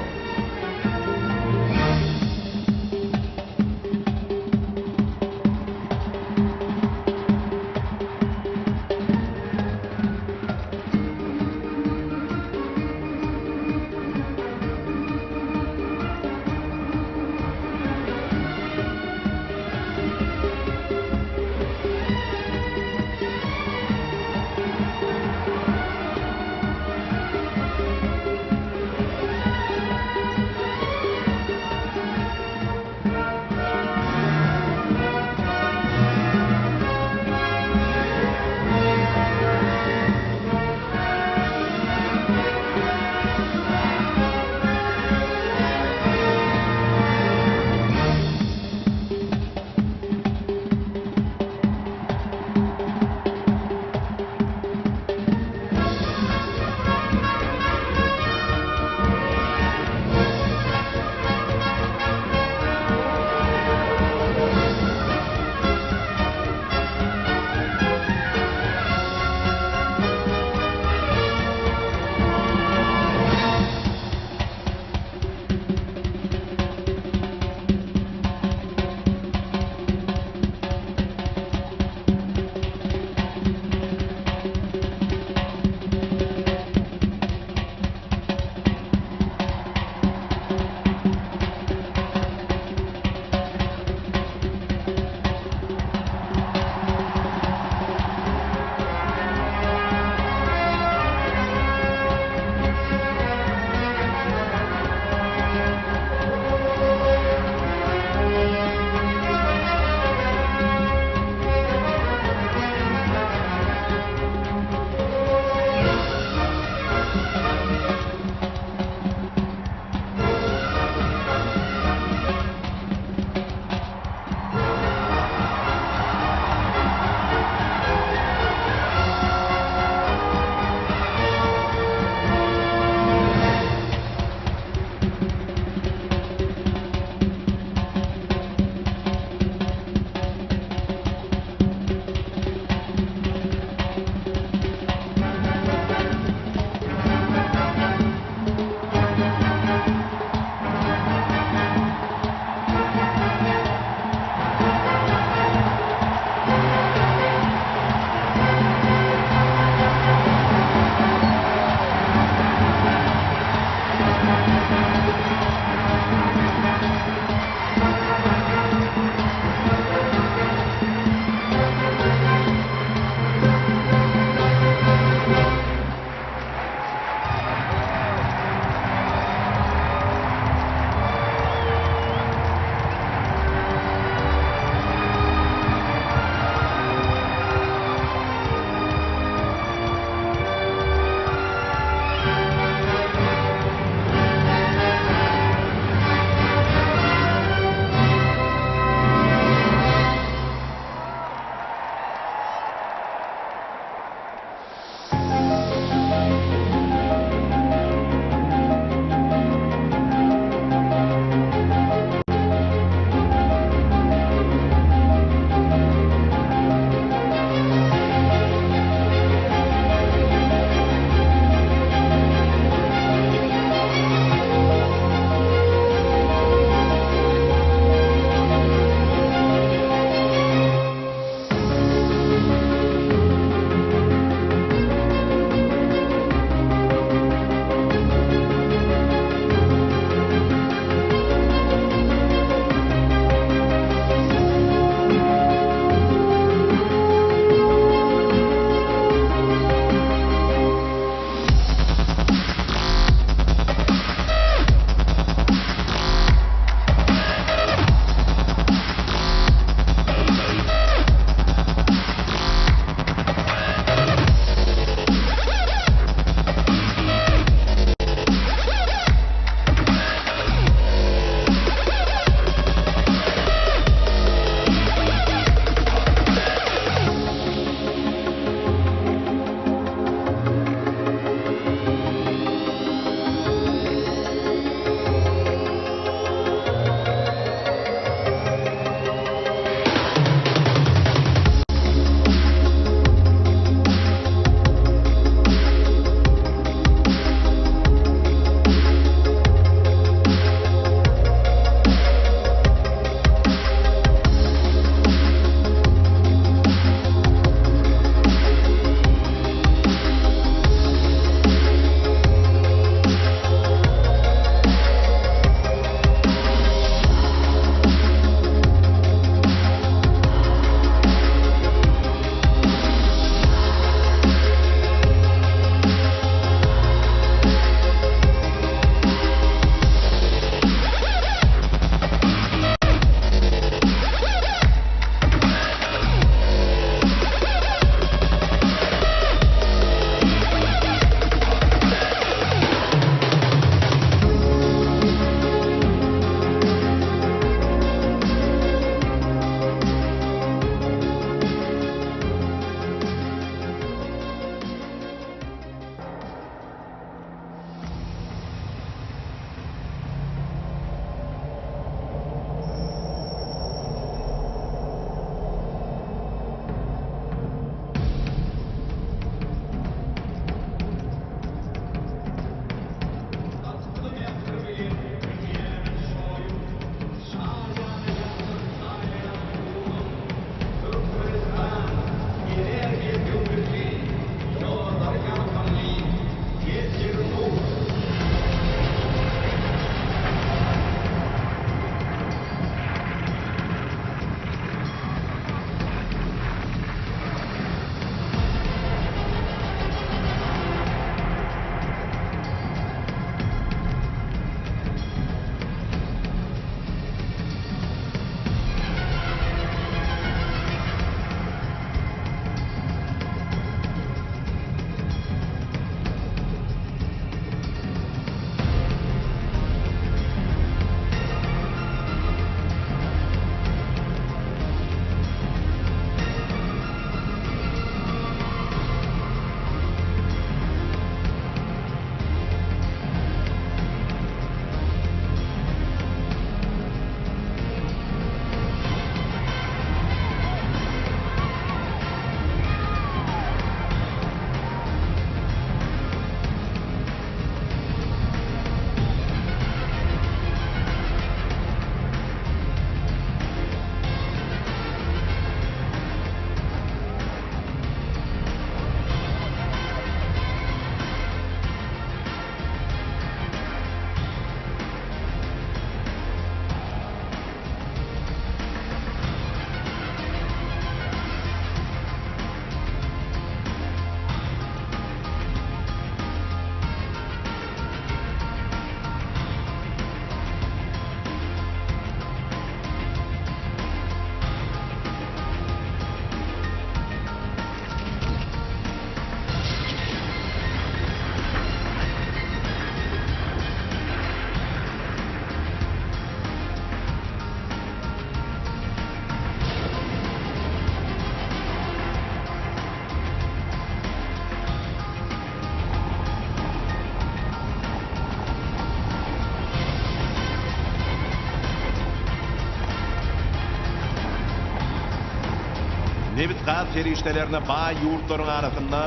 Nebitqat feriştelerine bay yurtların arasında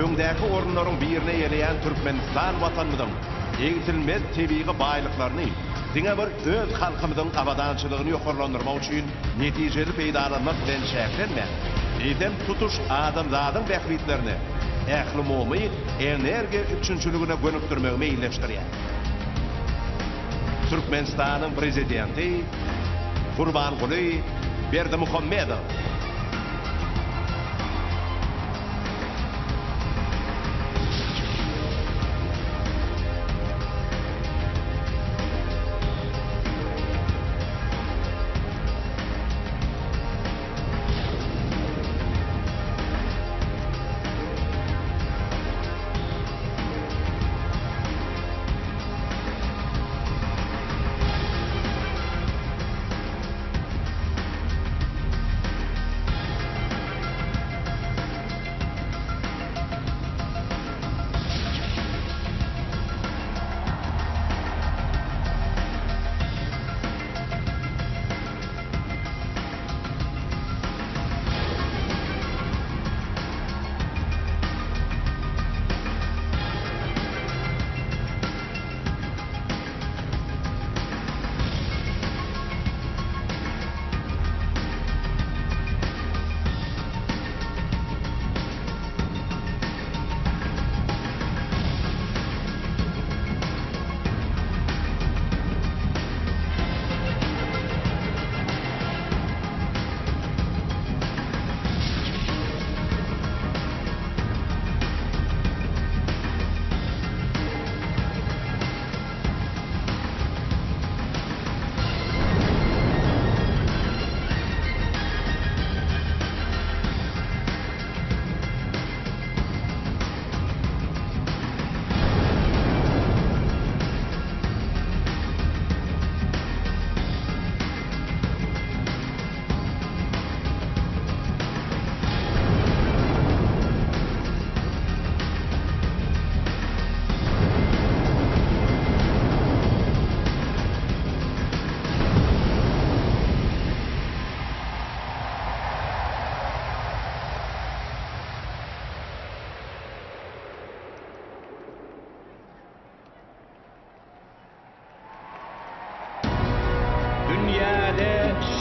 öňdäki orunlaryň birine ýeleýän Türkmenistan watanymyzyň eňtilmez tebii baýlyklaryny diňe bir öz halkymyzyň abadançylygyny ýokarlandyrmak üçin netijeli peýdalanmak bilen şäherlenmek. Eýdem tutuş adamzadyň bähbitlerini ähli momy energiýa üçünçüligine gönükdirmek meýilleşdirýär. Türkmenistanyň prezidenti Gurbanguly Berdimuhammedow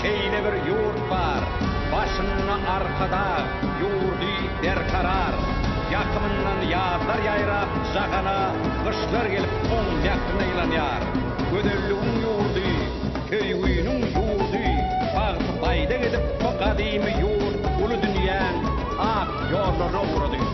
şeýle bir ýurt bar, başyny arkada, ýurdy berkarar. Ýakymyndan ýazlar ýaýrap jagana, gyşlar gelip oň ýakyn ýylanýar. Gödelligiň ýurdy, köýgüýüniň ýurdy, bagty baýda edip bu gadymy ýurt, uly dünýäň ak ýollary urady.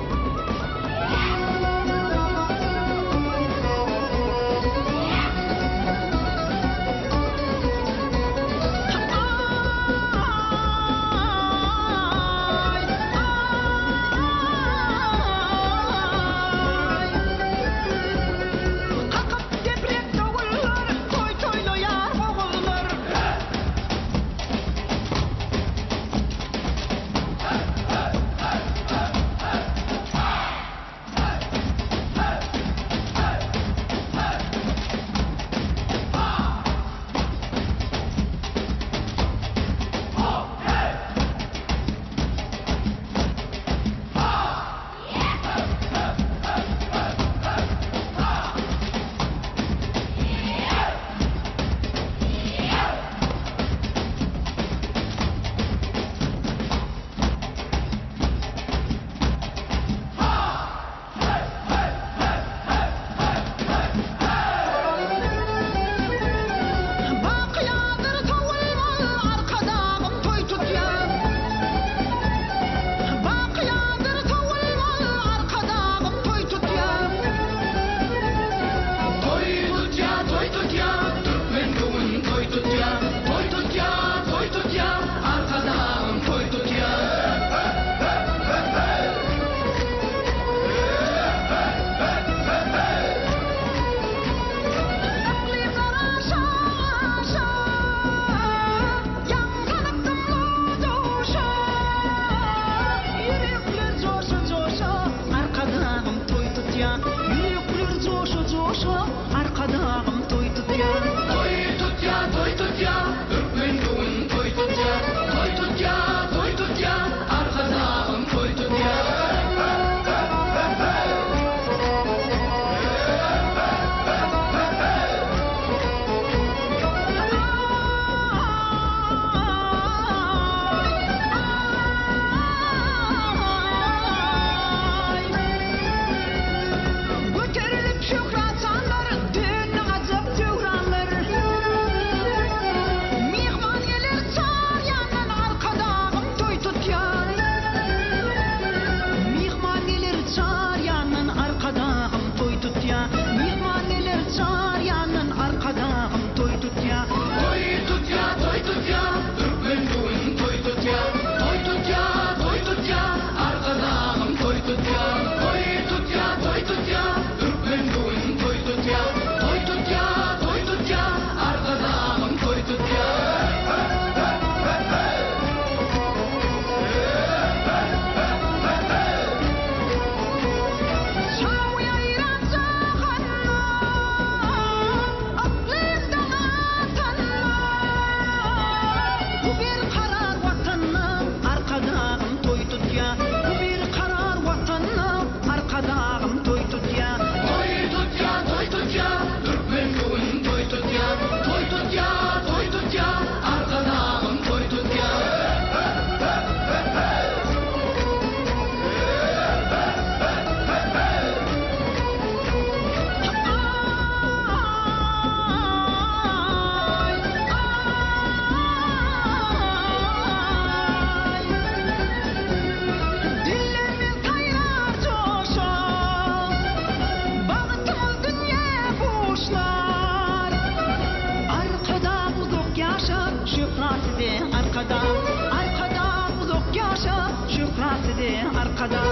hasidi arkada,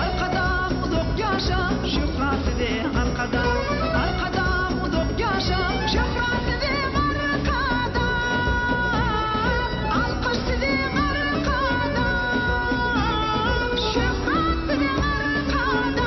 arkada uzak yaşa, şu hasidi arkada, arkada uzak yaşa, şu hasidi arkada, alkış sizi arkada, şu hasidi arkada.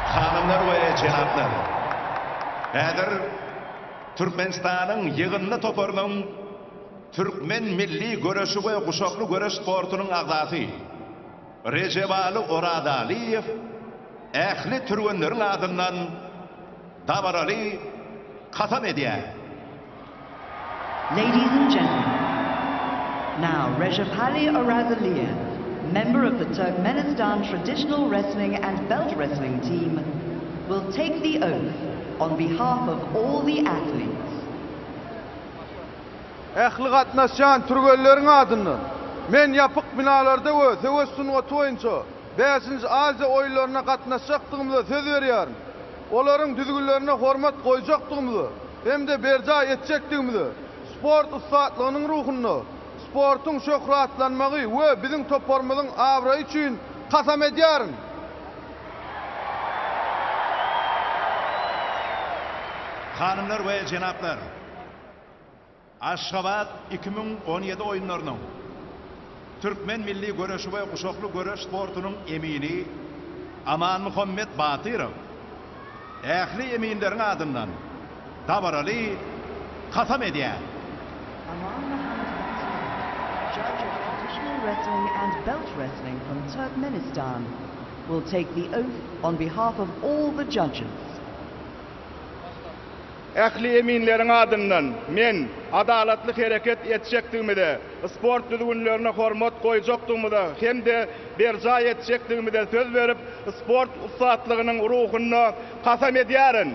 Hanımlar ve cenaplar, Häzir Türkmenistan'ın yığınlı toporunun Türkmen milli görüşü ve kuşaklı görüş sportunun agzası Recep-Ali Oradaliyev ähli türgünlerin adından dabarali kasam edýär. Ladies and gentlemen, now Recep-Ali Orazaliyev, member of the Turkmenistan Traditional Wrestling and Belt Wrestling team, will take the oath on behalf of all the athletes. Ähli gatnaşan türgelleriň adından men yapık binalarda we Söwessunuga toýunça 5-nji Aziýa oýunlaryna gatnaşjakdygymyza söz berýärim. Olaryň düzgünlerine hormat goýjakdygymyzy hemde berja etjekdigimizi, sport ustaatlygynyň ruhuny, sportun şöhratlanmagy we biziň toparmyzyň awraý üçin kasam edýärim. Hanımlar ve cenaplar, Aşgabat 2017 oyunlarının Türkmen milli görüşü ve kuşaklı görüş sportunun emini Aman Muhammed Batyrov ähli eminlerin adından dabarali kasam edýär. Aman Muhammad Batyrov, judge of traditional wrestling and belt wrestling from Turkmenistan, will take the oath on behalf of all the judges. Ähli eminleriň adından men adalatly hereket etjekdigimde, sport düzgünlerine hormat goýjakdygymda hemde berja etjekdigimde söz berip sport ustaatlygynyň ruhuny kasam edýärin.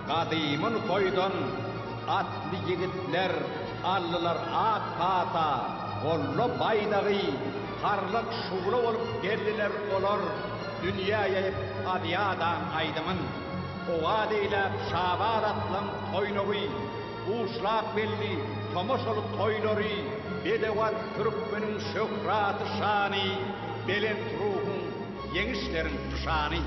Kadymın toydan atlı yigitler, allılar at pata, gollu baydağı, harlık şuğlu olup geldiler olar, dünyaya adiyadan aydımın. Oğa deylep şabar atlan toynovi, uşlak belli, tomoş olup toylori, bedevat Türkmenin şöhratı şani, belent ruhun yeğişlerin şani.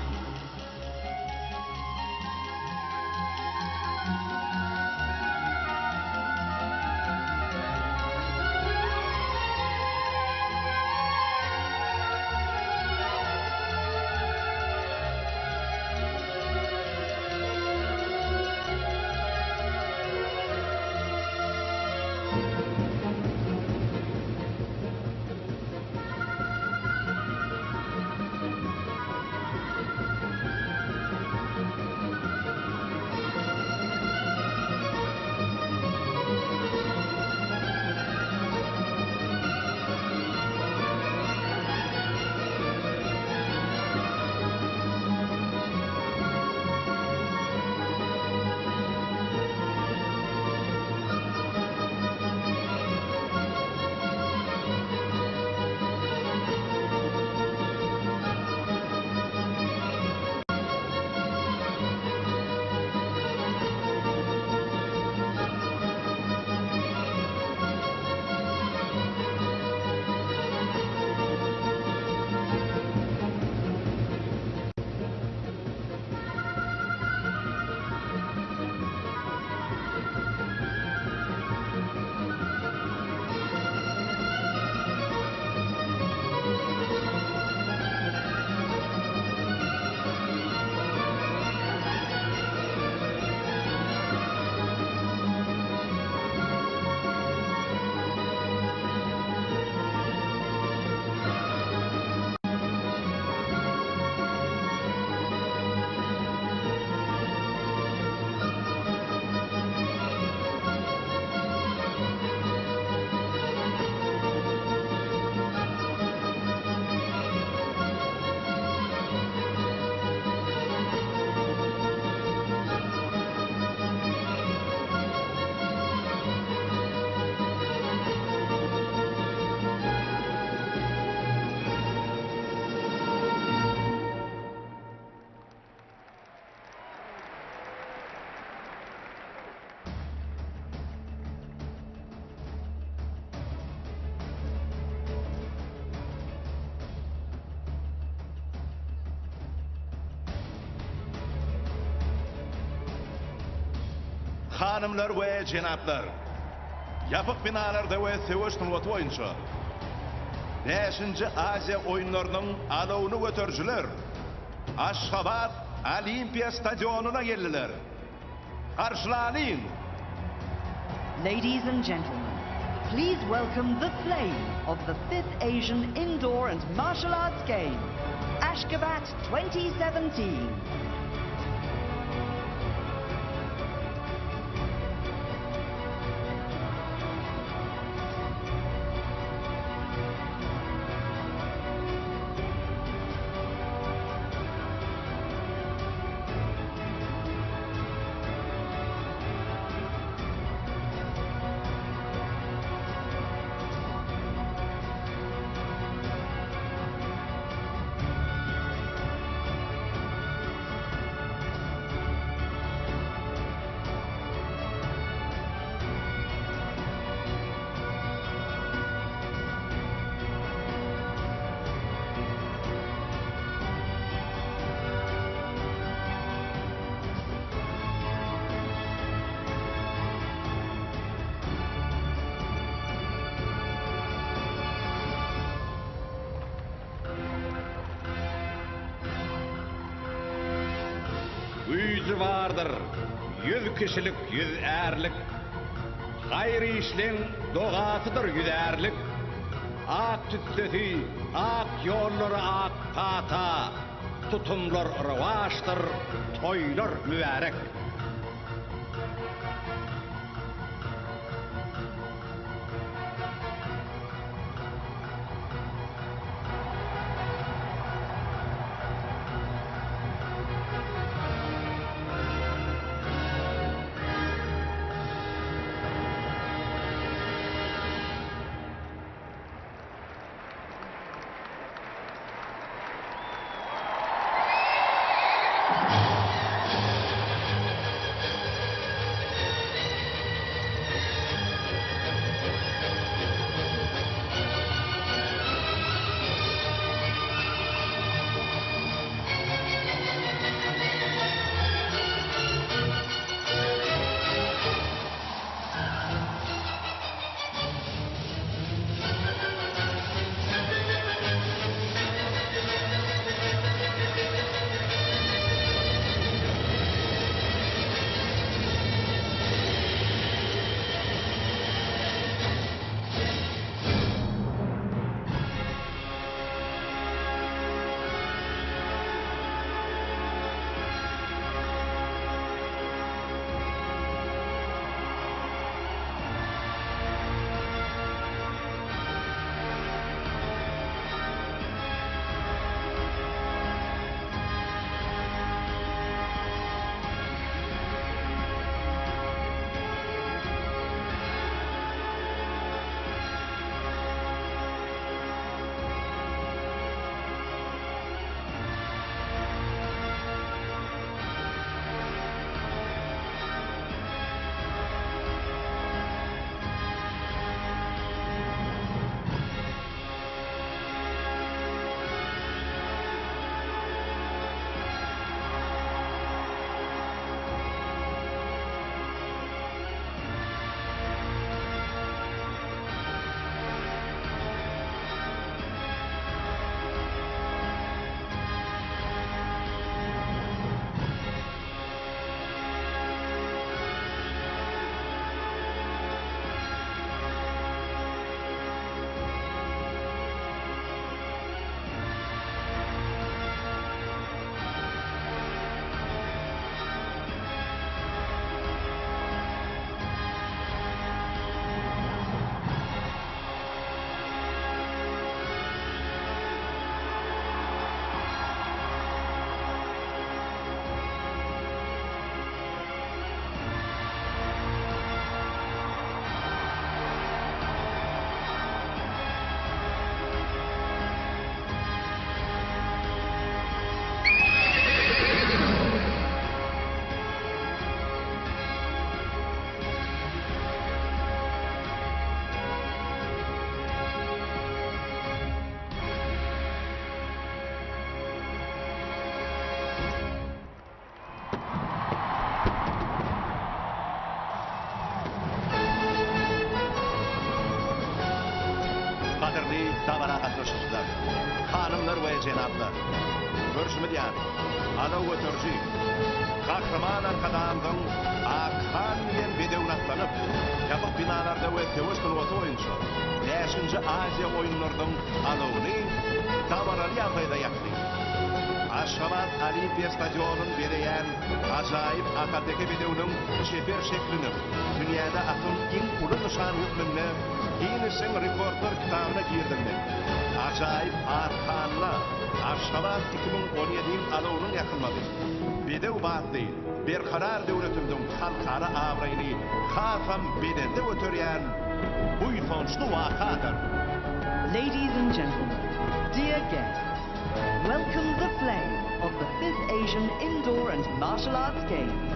Hanımlar ve cenaplar, yapık binalarda ve seviş tınvatı oyuncu, 5. Azya oyunlarının alovunu götürücüler, Aşgabat Olimpiya stadionuna geldiler. Karşılayın. Ladies and gentlemen, please welcome the flame of the 5th Asian Indoor and Martial Arts Game, Ashgabat 2017. Yüzü vardır, 100 kişilik 100 erlik, hayır işlen doğatıdır 100 erlik, ak tütteti, ak yolları ak pata, tutumlar rıvaştır, toylar mübarek. hürmetli davara katnaşıcılar, hanımlar ve cenaplar. Görüşmedyan, ana ötürcü, kahraman arkadağımdan Akhan diyen bedevnatlanıp, yapık binalarda ve tevüstün otu oyuncu, 5. Azya oyunlarının alovunu davaralı yapayda yaktı. Aşgabat Olimpiya stadionun bereyen acayip akadeki bedevinin şefer şeklini, dünyada atın en ulu nişan hükmünü Guinness'in rekortlar kitabına girdim ben. Acayip Akhan'la Aşgabat 2017'in alovunun yakılmadı. Bedev bat değil, berkarar devletimden halkara avrayını kafam bedende ötüryen bu fonçlu vakadır. Ladies and gentlemen, dear guests, welcome the flame of the 5th Asian Indoor and Martial Arts Games,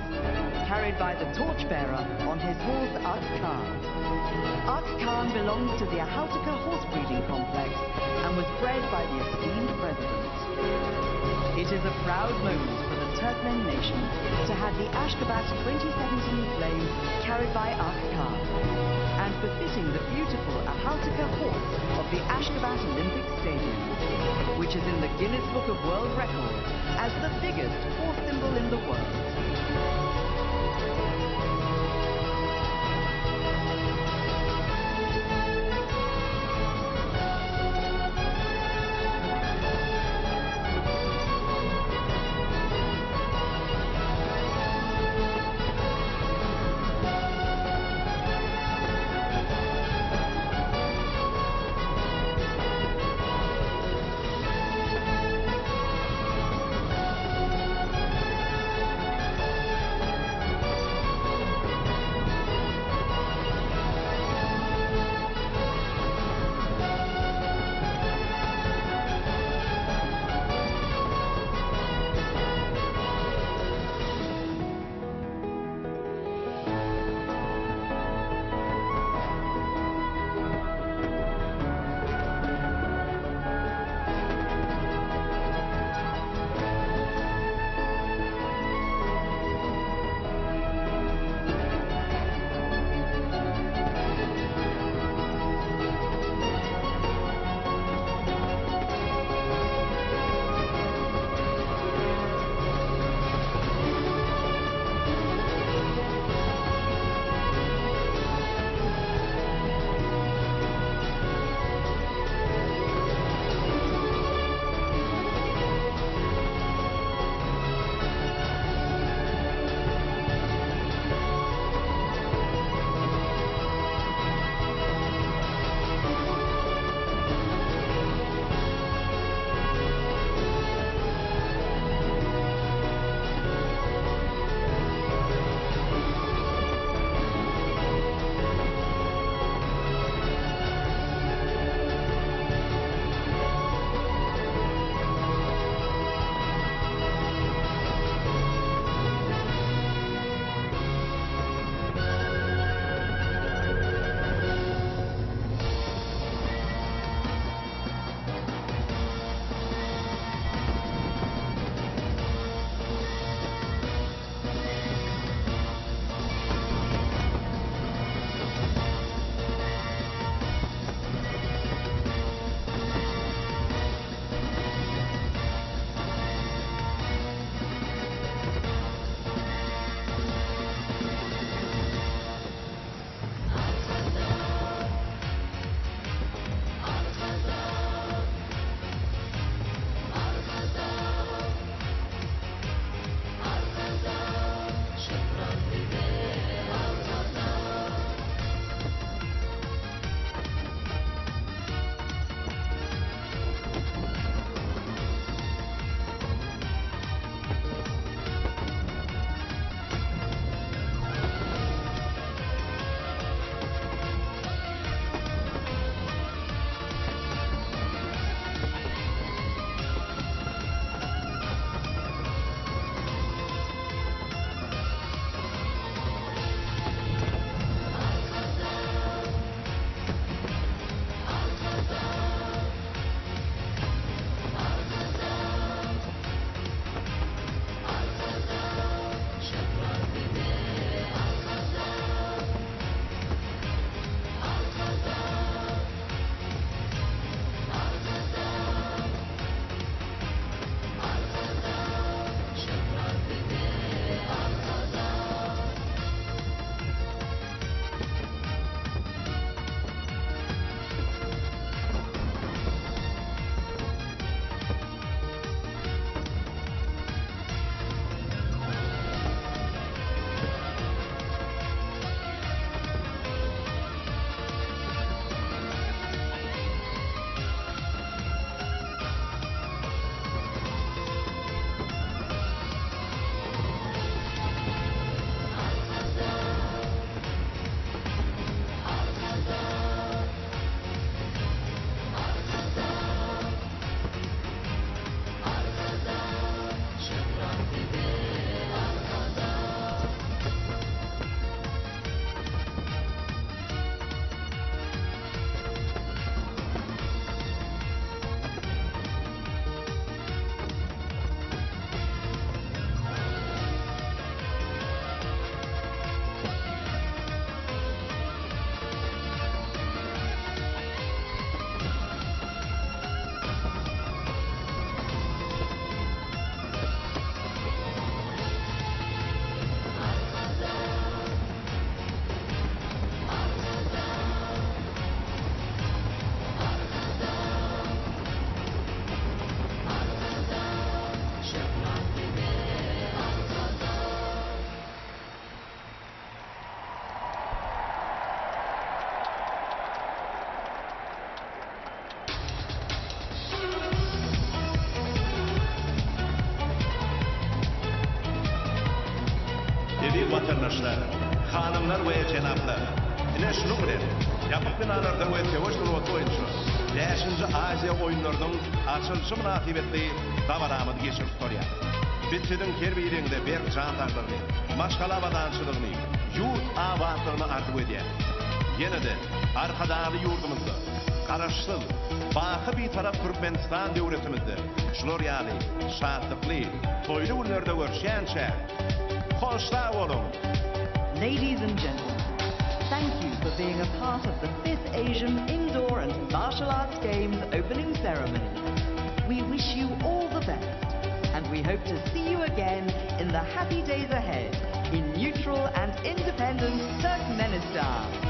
carried by the torchbearer on his horse Ak Khan. Ak Khan belongs to the Ahaltika horse breeding complex and was bred by the esteemed president. It is a proud moment for the Turkmen nation to have the Ashgabat 2017 flame carried by Ak Khan, and befitting the beautiful Ahaltika horse of the Ashgabat Olympic Stadium, which is in the Guinness Book of World Records as the biggest horse symbol in the world. aziz vatandaşlar, hanımlar ve cenaplar, ine şunu bilen, yapık binalarda ve tevoş turvat oyuncu, 5. Aziya oyunlarının açılışı münasibetli davaramını geçirip tutuyor. Bitsidin kerbiyliğinde bir candarlığını, maşkala vatançılığını, yurt avatlığını artıp ediyor. Yine de arkadağı yurdumuzda, karışsız, bakı bir taraf Türkmenistan devletimizde, şunur yani şahatlıklı, toylu günlerde görüşençe, hoşla olun. Ladies and gentlemen, thank you for being a part of the 5th Asian Indoor and Martial Arts Games opening ceremony. We wish you all the best, and we hope to see you again in the happy days ahead in neutral and independent Turkmenistan.